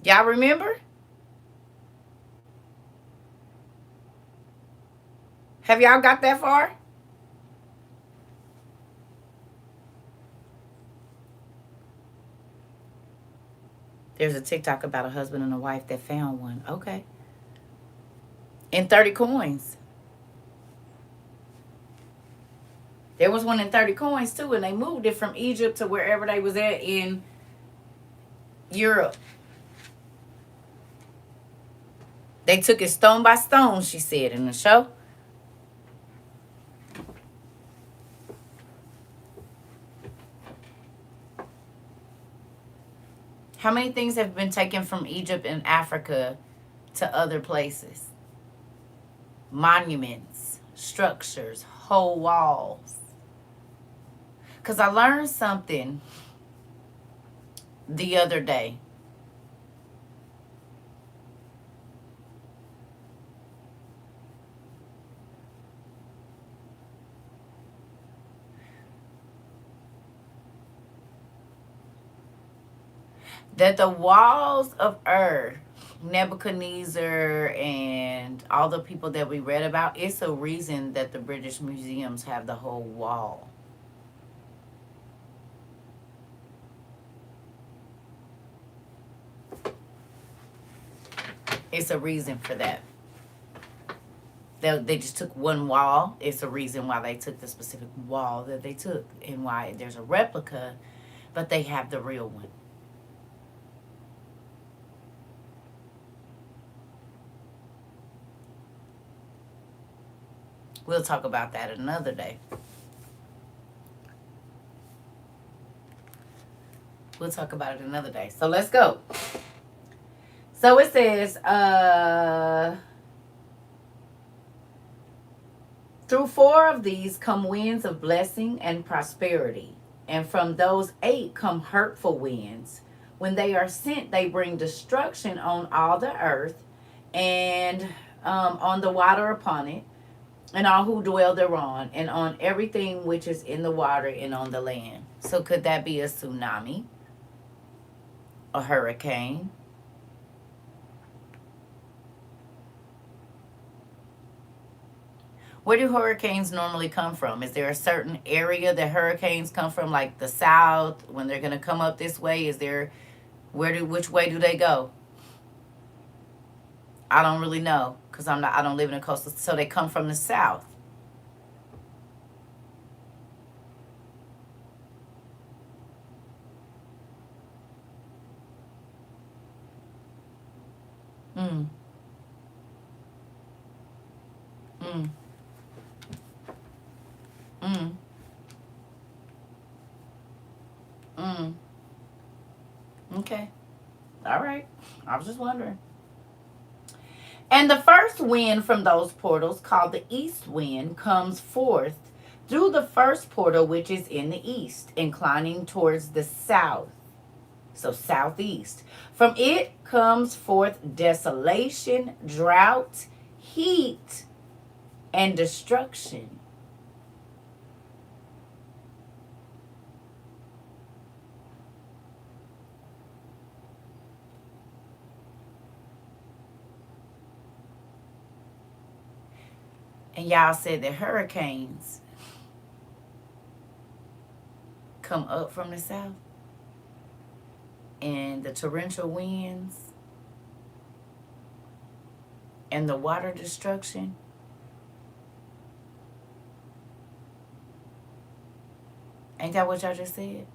y'all remember? Have y'all got that far? There's a TikTok about a husband and a wife that found one. Okay. In 30 coins. There was one in 30 coins too, and they moved it from Egypt to wherever they was at in Europe. They took it stone by stone, she said in the show. How many things have been taken from Egypt and Africa to other places? Monuments, structures, whole walls. Because I learned something the other day. That the walls of earth, Nebuchadnezzar and all the people that we read about, it's a reason that the British museums have the whole wall. It's a reason for that. They just took one wall. It's a reason why they took the specific wall that they took, and why there's a replica, but they have the real one. We'll talk about that another day. We'll talk about it another day. So let's go. So it says, through 4 of these come winds of blessing and prosperity, And from those 8 come hurtful winds. When they are sent, they bring destruction on all the earth and on the water upon it, and all who dwell thereon, and on everything which is in the water and on the land. So could that be a tsunami, a hurricane? Where do hurricanes normally come from? Is there a certain area that hurricanes come from, like the south, when they're going to come up this way? Is there, which way do they go? I don't really know, because I don't live in a coastal, so they come from the south. Mm. Mm. Mm. Mm. Okay. All right. I was just wondering. And the first wind from those portals, called the east wind, comes forth through the first portal, which is in the east, inclining towards the south. So southeast. From it comes forth desolation, drought, heat, and destruction. And y'all said that hurricanes come up from the south, and the torrential winds and the water destruction. Ain't that what y'all just said?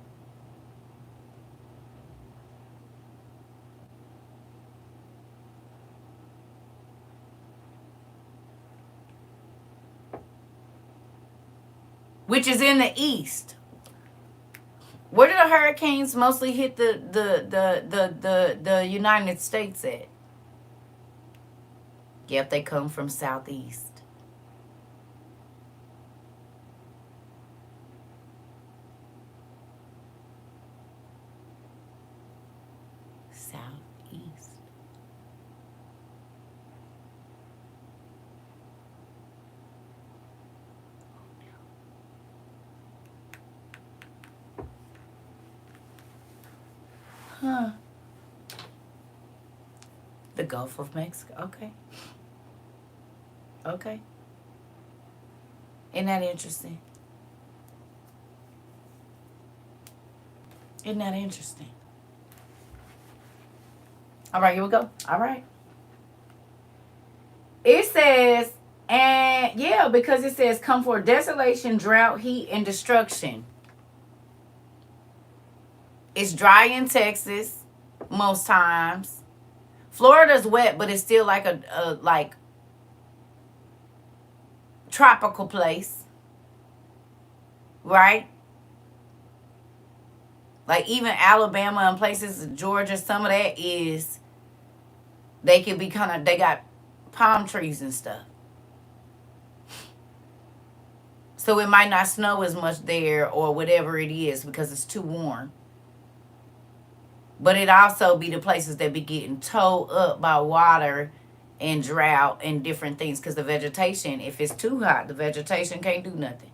Which is in the east. Where do the hurricanes mostly hit the United States at? Yep, they come from southeast. Southeast. Huh. The Gulf of Mexico. Okay. Okay. Isn't that interesting? Isn't that interesting? All right, here we go. All right. It says, and yeah, because it says, come for desolation, drought, heat, and destruction. It's dry in Texas most times. Florida's wet, but it's still like a like tropical place, right? Like even Alabama and places, Georgia, some of that is, they could be kind of, they got palm trees and stuff. So it might not snow as much there or whatever it is because it's too warm. But it also be the places that be getting towed up by water and drought and different things, because the vegetation, if it's too hot, the vegetation can't do nothing.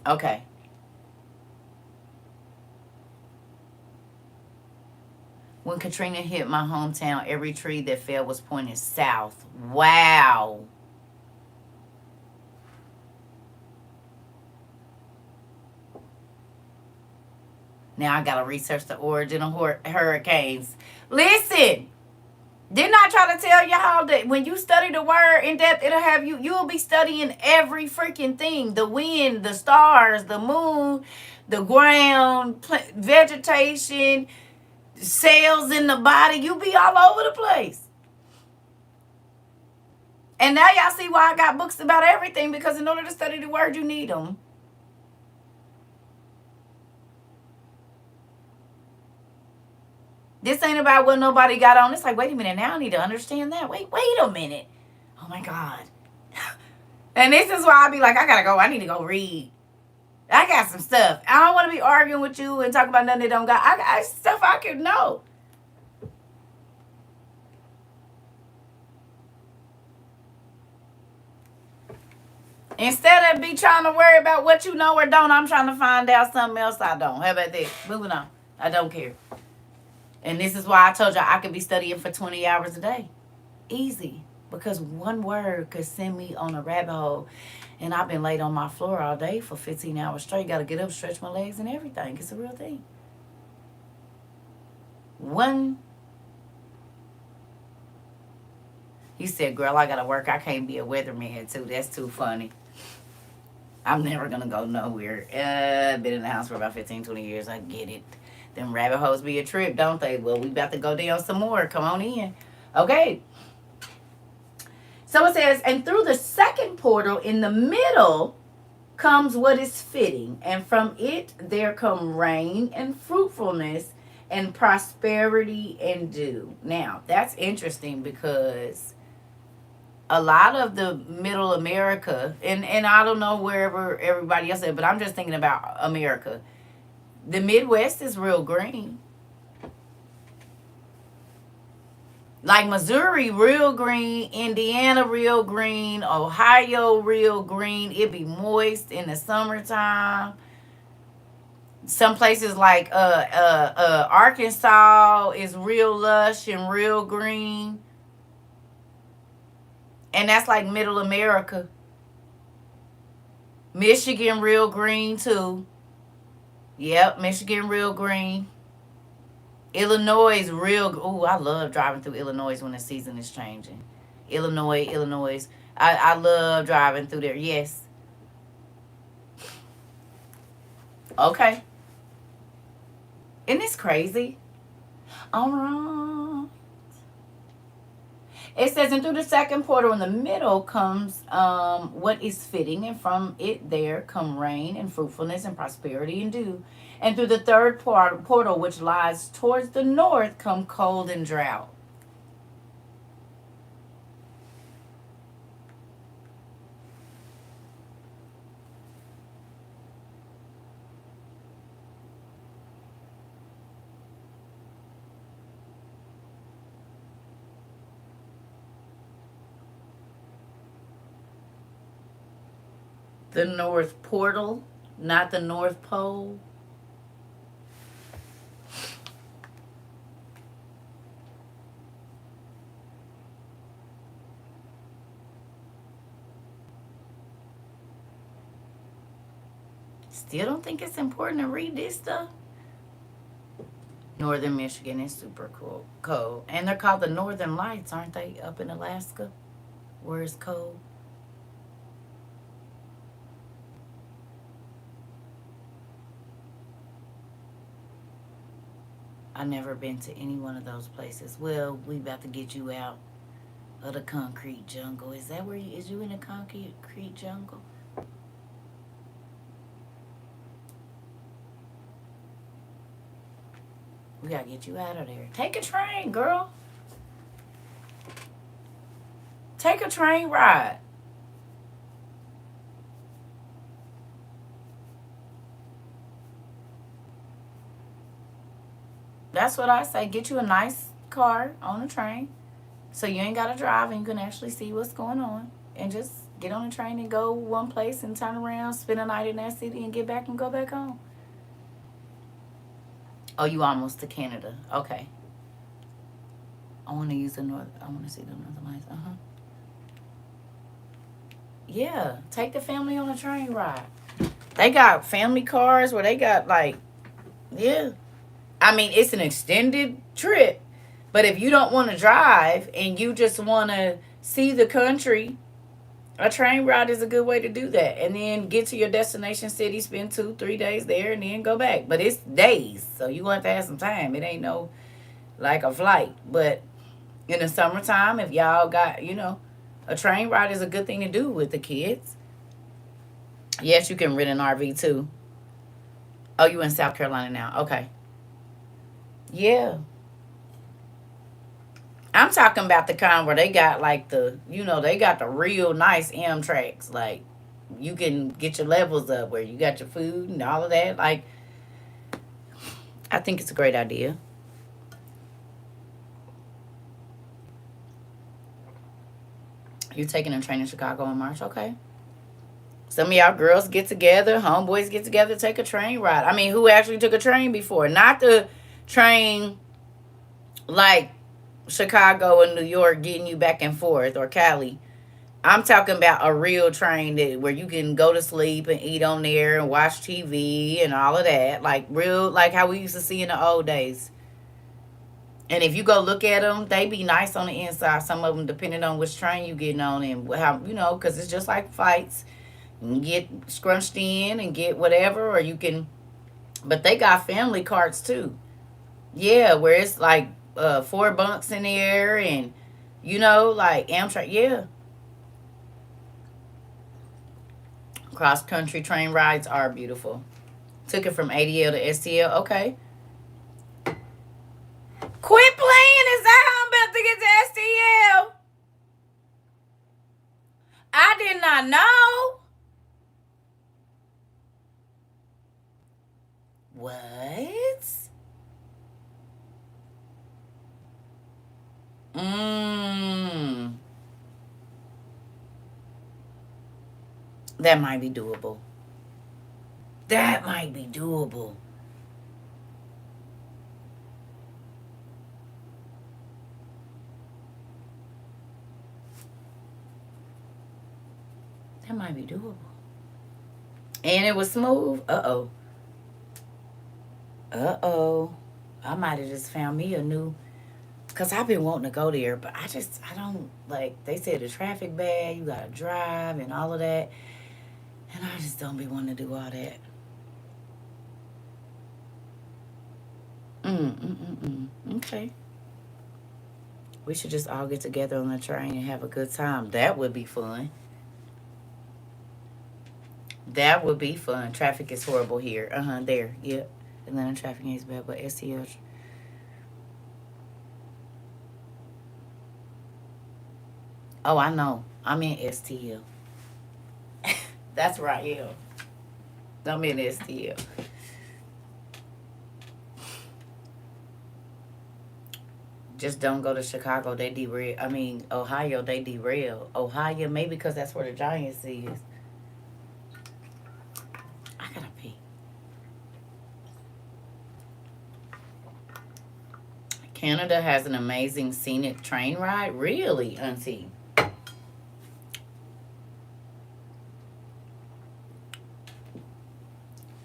Okay. When Katrina hit my hometown, every tree that fell was pointed south. Wow. Now I got to research the origin of hurricanes. Listen, didn't I try to tell y'all that when you study the word in depth, it'll have you, you'll be studying every freaking thing. The wind, the stars, the moon, the ground, vegetation, cells in the body. You'll be all over the place. And now y'all see why I got books about everything, because in order to study the word, you need them. This ain't about what nobody got on. It's like, wait a minute, now I need to understand that. Wait a minute. Oh my God. And this is why I be like, I gotta go. I need to go read. I got some stuff. I don't want to be arguing with you and talk about nothing that don't got. I got stuff I can know. Instead of be trying to worry about what you know or don't, I'm trying to find out something else I don't. How about that? Moving on. I don't care. And this is why I told you I could be studying for 20 hours a day. Easy. Because one word could send me on a rabbit hole. And I've been laid on my floor all day for 15 hours straight. Got to get up, stretch my legs and everything. It's a real thing. One. He said, girl, I got to work. I can't be a weatherman too. That's too funny. I'm never going to go nowhere. I've been in the house for about 15, 20 years. I get it. Them rabbit holes be a trip, don't they? Well, we about to go down some more. Come on in. Okay. So it says, and through the second portal in the middle comes what is fitting. And from it there come rain and fruitfulness and prosperity and dew. Now, that's interesting because a lot of the middle America, and I don't know wherever everybody else is, but I'm just thinking about America. The Midwest is real green. Like Missouri, real green. Indiana, real green. Ohio, real green. It be moist in the summertime. Some places like Arkansas is real lush and real green. And that's like middle America. Michigan, real green too. Yep, Michigan, real green. Illinois is real. Ooh, I love driving through Illinois when the season is changing. Illinois. I love driving through there. Yes. Okay. Isn't this crazy? All right. It says, and through the second portal in the middle comes what is fitting, and from it there come rain and fruitfulness and prosperity and dew. And through the third portal, which lies towards the north, come cold and drought. The North Portal, not the North Pole. Still don't think it's important to read this stuff. Northern Michigan is super cold. And they're called the Northern Lights, aren't they? Up in Alaska, where it's cold. I've never been to any one of those places. Well, we about to get you out of the concrete jungle. Is that where is you in the concrete jungle? We gotta get you out of there. Take a train, girl. Take a train ride. That's what I say. Get you a nice car on a train so you ain't got to drive and you can actually see what's going on. And just get on a train and go one place and turn around, spend a night in that city and get back and go back home. Oh, you almost to Canada. Okay. I want to use the north. I want to see the Northern Lights. Yeah. Take the family on a train ride. They got family cars where they got like, yeah. I mean, it's an extended trip. But if you don't want to drive and you just want to see the country, a train ride is a good way to do that. And then get to your destination city, spend 2-3 days there, and then go back. But it's days, so you have to have some time. It ain't no like a flight. But in the summertime, if y'all got, a train ride is a good thing to do with the kids. Yes, you can rent an RV too. Oh, you in South Carolina now. Okay. Yeah. I'm talking about the kind where they got like they got the real nice Amtraks. Like, you can get your levels up where you got your food and all of that. Like, I think it's a great idea. You're taking a train in Chicago in March, okay? Some of y'all girls get together, homeboys get together, take a train ride. I mean, who actually took a train before? Not the train like Chicago and New York getting you back and forth, or Cali. I'm talking about a real train where you can go to sleep and eat on there and watch TV and all of that. Like real, like how we used to see in the old days. And if you go look at them, they be nice on the inside. Some of them, depending on which train you getting on and how, because it's just like fights. You can get scrunched in and get whatever, or you can. But they got family carts too. Yeah, where it's like 4 bunks in there, and like Amtrak. Yeah, cross country train rides are beautiful. Took it from ADL to STL. Okay. Quit playing. Is that how I'm about to get to STL? I did not know. What? Mmm. That might be doable. That might be doable. That might be doable. And it was smooth. Uh-oh. Uh-oh. I might have just found me a new... Because I've been wanting to go there, but I don't, like, they said the traffic bad, you got to drive and all of that. And I just don't be wanting to do all that. Okay. We should just all get together on the train and have a good time. That would be fun. That would be fun. Traffic is horrible here. There. Yep. Atlanta traffic is bad, but STL. Oh, I know. I'm in STL. That's right, yeah. I'm in STL. Just don't go to Chicago. They derail. I mean, Ohio, they derail. Ohio, maybe because that's where the Giants is. I gotta pee. Canada has an amazing scenic train ride. Really, auntie?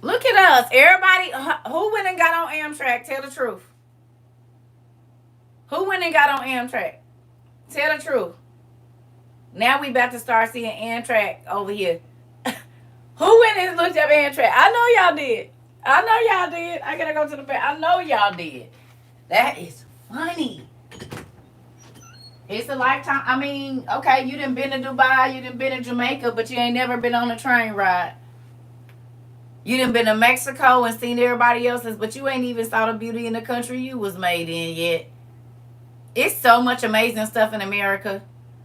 Look at us. Everybody, who went and got on Amtrak? Tell the truth. Who went and got on Amtrak? Tell the truth. Now we about to start seeing Amtrak over here. Who went and looked up Amtrak? I know y'all did. I know y'all did. I gotta go to the back. I know y'all did. That is funny. It's a lifetime. I mean, okay, you done been to Dubai, you done been to Jamaica, but you ain't never been on a train ride. You done been to Mexico and seen everybody else's, but you ain't even saw the beauty in the country you was made in yet. It's so much amazing stuff in America.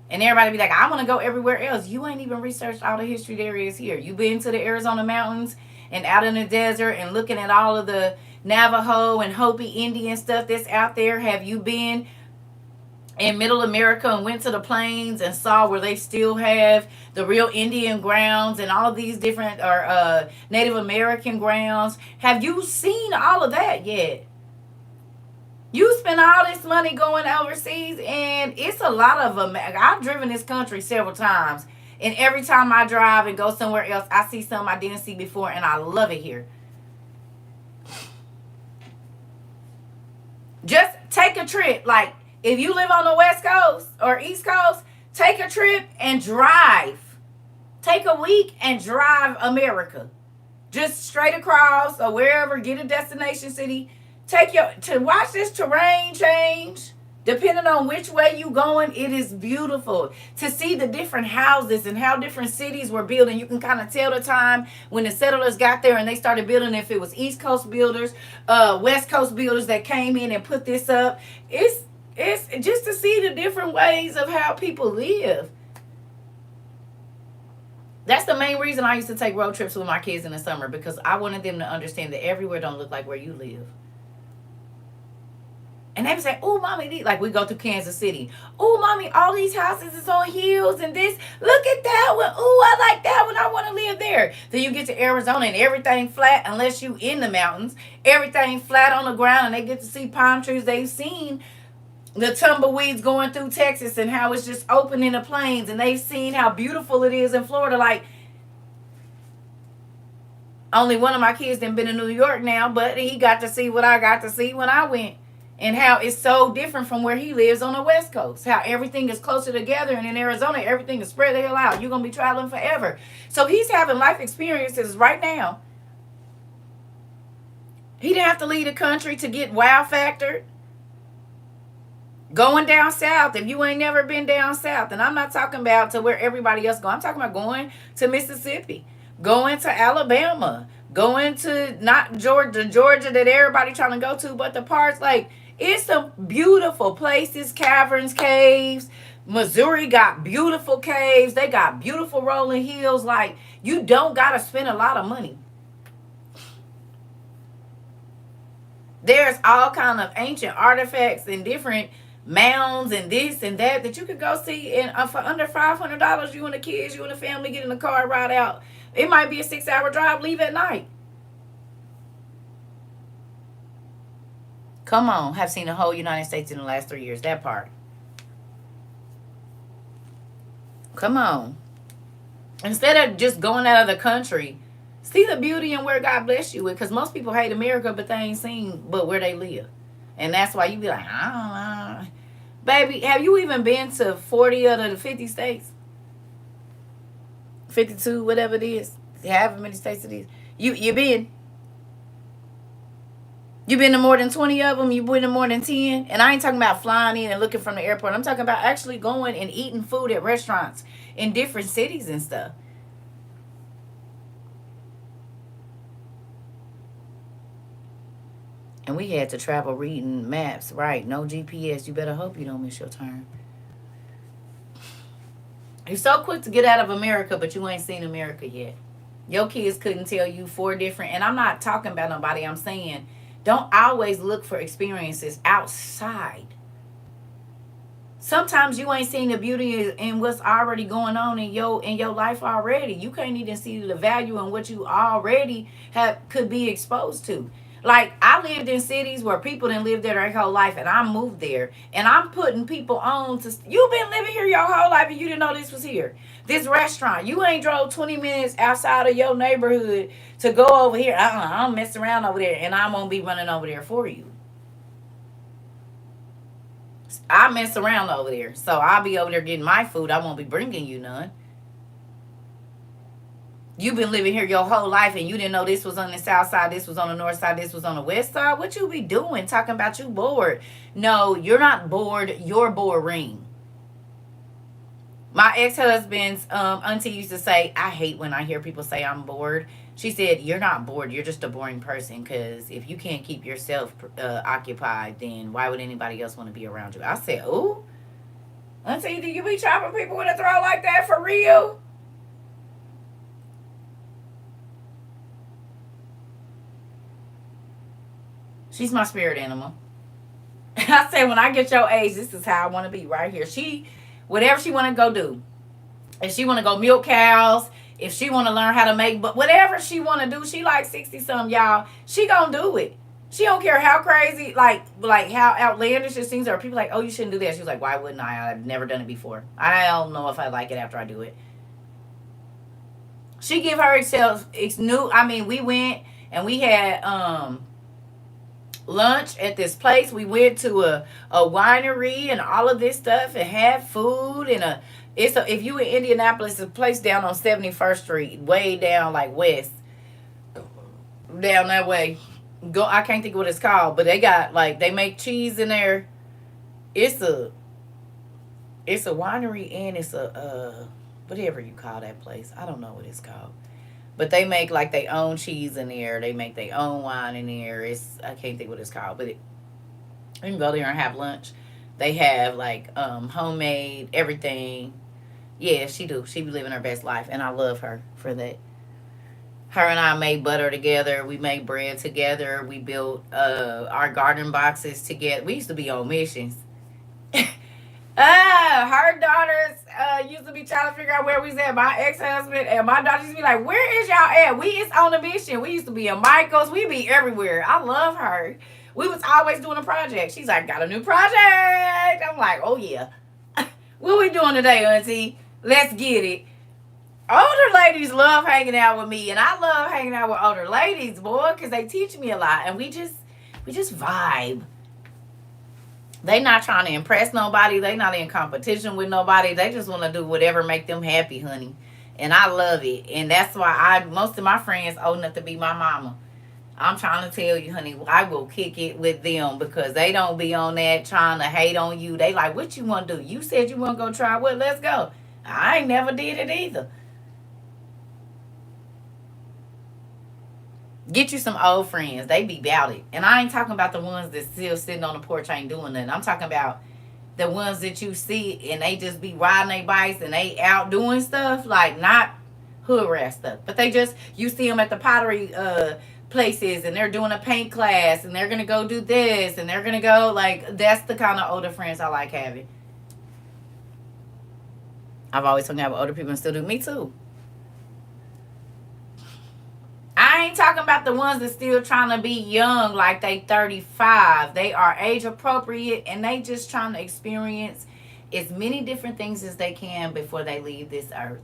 And everybody be like, I want to go everywhere else. You ain't even researched all the history there is here. You been to the Arizona mountains and out in the desert and looking at all of the Navajo and Hopi Indian stuff that's out there. Have you been in Middle America and went to the plains and saw where they still have the real Indian grounds and all of these different Native American grounds? Have you seen all of that yet? You spend all this money going overseas, and it's a lot of them. I've driven this country several times, and every time I drive and go somewhere else, I see something I didn't see before, and I love it here. Just take a trip. Like, if you live on the West Coast or East Coast, take a trip and drive. Take a week and drive America. Just straight across or wherever, get a destination city. To watch this terrain change, depending on which way you going, it is beautiful. To see the different houses and how different cities were built, and you can kind of tell the time when the settlers got there and they started building, if it was East Coast builders, West Coast builders that came in and put this up. It's just to see the different ways of how people live. That's the main reason I used to take road trips with my kids in the summer, because I wanted them to understand that everywhere don't look like where you live. And they would say, "Oh, mommy," like we go to Kansas City. "Oh, mommy, all these houses is on hills and this. Look at that one. Oh, I like that one. I want to live there." Then you get to Arizona and everything flat, unless you in the mountains. Everything flat on the ground, and they get to see palm trees. They've seen the tumbleweeds going through Texas and how it's just open in the plains, and they've seen how beautiful it is in Florida. Like, only one of my kids done been in New York now, but he got to see what I got to see when I went. And how it's so different from where he lives on the West Coast. How everything is closer together. And in Arizona, everything is spread the hell out. You're going to be traveling forever. So he's having life experiences right now. He didn't have to leave the country to get wow factor. Going down south, if you ain't never been down south, and I'm not talking about to where everybody else go. I'm talking about going to Mississippi, going to Alabama, going to not Georgia that everybody trying to go to, but the parts like, it's some beautiful places, caverns, caves. Missouri got beautiful caves. They got beautiful rolling hills. Like, you don't got to spend a lot of money. There's all kind of ancient artifacts and different mounds and this and that you could go see. And for under $500, you and the kids, you and the family get in the car, ride out. It might be a 6-hour drive, leave at night. Come on, have seen the whole United States in the last 3 years. That part. Come on. Instead of just going out of the country, see the beauty and where God bless you with. Because most people hate America, but they ain't seen but where they live. And that's why you be like, I don't know. Baby, have you even been to 40 out of the 50 states? 52, whatever it is. However many states it is. You been? You been to more than 20 of them? You been to more than 10? And I ain't talking about flying in and looking from the airport. I'm talking about actually going and eating food at restaurants in different cities and stuff. And we had to travel reading maps, right? No GPS. You better hope you don't miss your turn. You're so quick to get out of America, but you ain't seen America yet. Your kids couldn't tell you 4 different, and I'm not talking about nobody. I'm saying, don't always look for experiences outside. Sometimes you ain't seen the beauty in what's already going on in your life already. You can't even see the value in what you already could be exposed to. Like, I lived in cities where people didn't live there their whole life, and I moved there, and I'm putting people on to, you've been living here your whole life and you didn't know this was here. This restaurant, you ain't drove 20 minutes outside of your neighborhood to go over here. I don't mess around over there, and I won't be running over there for you. I mess around over there, so I'll be over there getting my food. I won't be bringing you none. You've been living here your whole life and you didn't know this was on the south side, this was on the north side, this was on the west side. What you be doing talking about you bored? No, you're not bored. You're boring. My ex-husband's auntie used to say, I hate when I hear people say I'm bored. She said, you're not bored. You're just a boring person, because if you can't keep yourself occupied, then why would anybody else want to be around you? I said, ooh, auntie, do you be chopping people in the throat like that for real? She's my spirit animal. I said, when I get your age, this is how I want to be, right here. Whatever she want to go do. If she want to go milk cows, if she want to learn how to make, but whatever she want to do, she like 60-something, y'all. She gonna do it. She don't care how crazy, like how outlandish it seems. Or people like, oh, you shouldn't do that. She's like, why wouldn't I? I've never done it before. I don't know if I like it after I do it. She give herself, it's new. I mean, we went and we had, lunch at this place. We went to a winery and all of this stuff and had food and if you in Indianapolis, it's a place down on 71st Street, way down like west, down that way. I can't think of what it's called, but they got like, they make cheese in there. It's a winery and it's a whatever you call that place. I don't know what it's called. But they make like their own cheese in there. They make their own wine in there. I can't think what it's called, but you can go there and have lunch. They have like homemade everything. Yeah, she do. She be living her best life, and I love her for that. Her and I made butter together. We made bread together. We built our garden boxes together. We used to be on missions. Her daughters used to be trying to figure out where we was at. My ex husband and my daughters used to be like, "Where is y'all at? We is on a mission. We used to be in Michael's. We be everywhere." I love her. We was always doing a project. She's like, "Got a new project." I'm like, "Oh yeah, what we doing today, Auntie? Let's get it." Older ladies love hanging out with me, and I love hanging out with older ladies, boy, because they teach me a lot, and we just vibe. They not trying to impress nobody. They not in competition with nobody. They just want to do whatever make them happy, honey. And I love it. And that's why most of my friends old enough to be my mama. I'm trying to tell you, honey, I will kick it with them because they don't be on that trying to hate on you. They like, what you want to do? You said you want to go try what? Let's go. I ain't never did it either. Get you some old friends. They be about it. And I ain't talking about the ones that still sitting on the porch ain't doing nothing. I'm talking about the ones that you see and they just be riding their bikes and they out doing stuff, like not hood rat stuff, but they just, you see them at the pottery places and they're doing a paint class and they're gonna go do this and they're gonna go, like, that's the kind of older friends I like having. I've always hung out with older people and still do. Me too. I ain't talking about the ones that still trying to be young like they 35. They are age appropriate and they just trying to experience as many different things as they can before they leave this earth.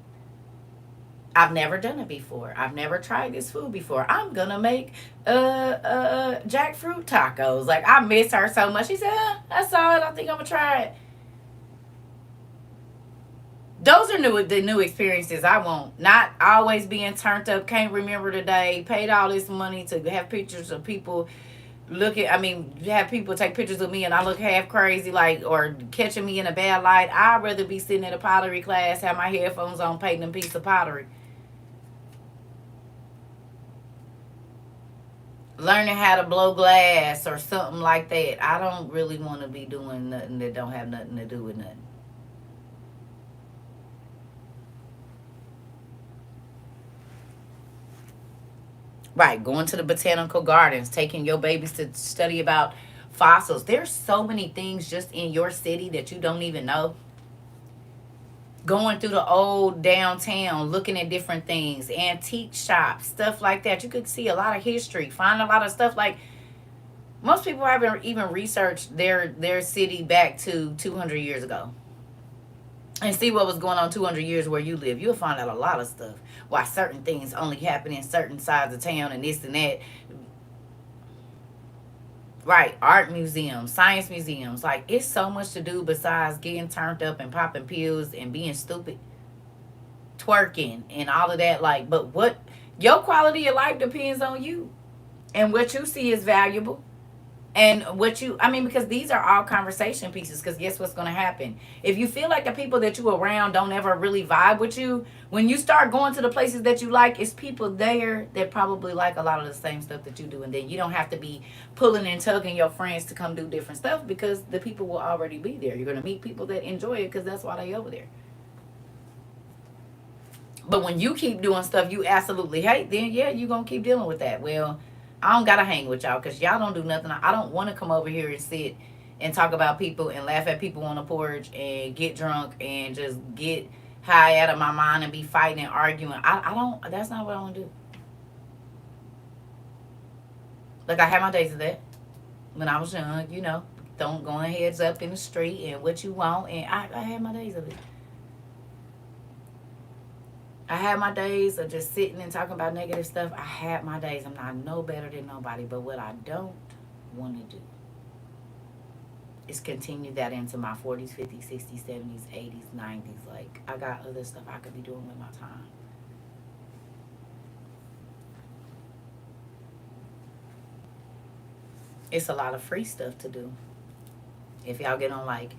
I've never done it before. I've never tried this food before. I'm gonna make jackfruit tacos. Like, I miss her so much. She said, I saw it. I think I'm gonna try it. Those are the new experiences I want. Not always being turned up, can't remember the day, paid all this money to have pictures of people have people take pictures of me and I look half crazy, like, or catching me in a bad light. I'd rather be sitting in a pottery class, have my headphones on, painting a piece of pottery. Learning how to blow glass or something like that. I don't really want to be doing nothing that don't have nothing to do with nothing. Right, going to the botanical gardens, taking your babies to study about fossils. There's so many things just in your city that you don't even know. Going through the old downtown, looking at different things, antique shops, stuff like that. You could see a lot of history, find a lot of stuff. Like, most people haven't even researched their city back to 200 years ago and see what was going on 200 years where you live. You'll find out a lot of stuff. Why certain things only happen in certain sides of town and this and that. Right, art museums, science museums. Like, it's so much to do besides getting turned up and popping pills and being stupid, twerking and all of that. Like, but what, your quality of life depends on you. And what you see is valuable. And because these are all conversation pieces, because guess what's going to happen? If you feel like the people that you around don't ever really vibe with you, when you start going to the places that you like, it's people there that probably like a lot of the same stuff that you do. And then you don't have to be pulling and tugging your friends to come do different stuff, because the people will already be there. You're going to meet people that enjoy it because that's why they over there. But when you keep doing stuff you absolutely hate, then yeah, you're going to keep dealing with that. Well, I don't gotta hang with y'all because y'all don't do nothing. I don't want to come over here and sit and talk about people and laugh at people on the porch and get drunk and just get high out of my mind and be fighting and arguing. I don't. That's not what I want to do. Like, I had my days of that when I was young. Don't go heads up in the street and what you want. And I had my days of it. I had my days of just sitting and talking about negative stuff. I had my days. I'm not no better than nobody. But what I don't want to do is continue that into my 40s, 50s, 60s, 70s, 80s, 90s. Like, I got other stuff I could be doing with my time. It's a lot of free stuff to do. If y'all get on, like,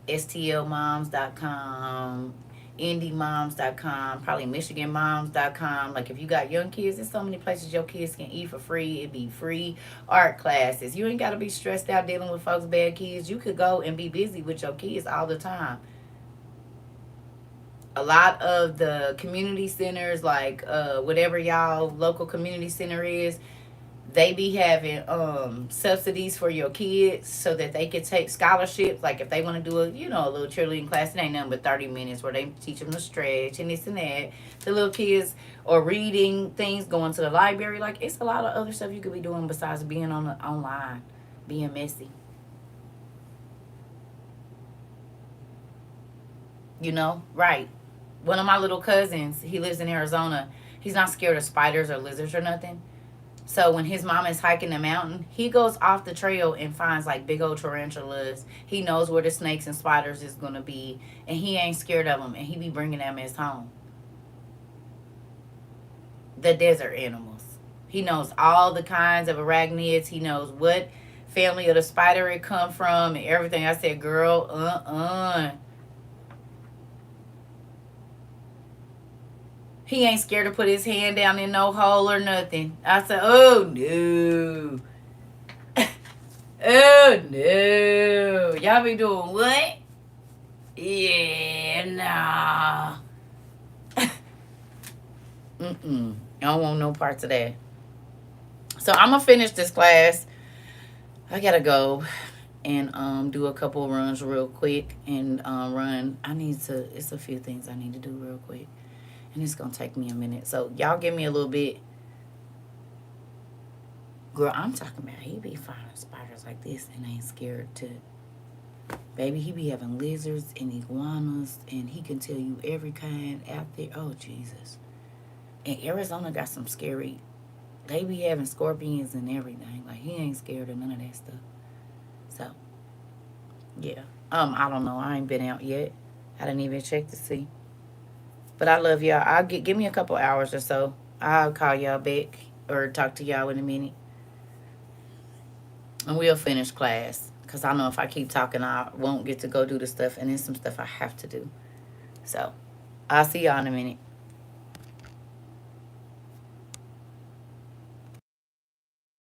stlmoms.com, indiemoms.com, probably michiganmoms.com. Like, if you got young kids, there's so many places your kids can eat for free. It'd be free art classes. You ain't got to be stressed out dealing with folks' bad kids. You could go and be busy with your kids all the time. A lot of the community centers, like whatever y'all local community center is, they be having subsidies for your kids so that they could take scholarships. Like, if they want to do a little cheerleading class, it ain't nothing but 30 minutes where they teach them to stretch and this and that. The little kids, or reading things, going to the library. Like, it's a lot of other stuff you could be doing besides being online, being messy. Right. One of my little cousins, he lives in Arizona. He's not scared of spiders or lizards or nothing. So when his mom is hiking the mountain, he goes off the trail and finds like big old tarantulas. He knows where the snakes and spiders is gonna be, and he ain't scared of them. And he be bringing them as home. The desert animals. He knows all the kinds of arachnids. He knows what family of the spider it come from and everything. I said, girl, He ain't scared to put his hand down in no hole or nothing. I said, oh no. Oh no. Y'all be doing what? Yeah, nah. Mm-mm. I don't want no parts of that. So I'm gonna finish this class. I gotta go and do a couple runs real quick and run. It's a few things I need to do real quick. And it's gonna take me a minute. So y'all give me a little bit. Girl, I'm talking about he be finding spiders like this and ain't scared to. Baby, he be having lizards and iguanas, and he can tell you every kind out there. Oh, Jesus. And Arizona got some scary. They be having scorpions and everything. Like, he ain't scared of none of that stuff. So, yeah. I don't know. I ain't been out yet. I didn't even check to see. But I love y'all. Give me a couple hours or so. I'll call y'all back or talk to y'all in a minute. And we'll finish class. Because I know if I keep talking, I won't get to go do the stuff. And there's some stuff I have to do. So, I'll see y'all in a minute.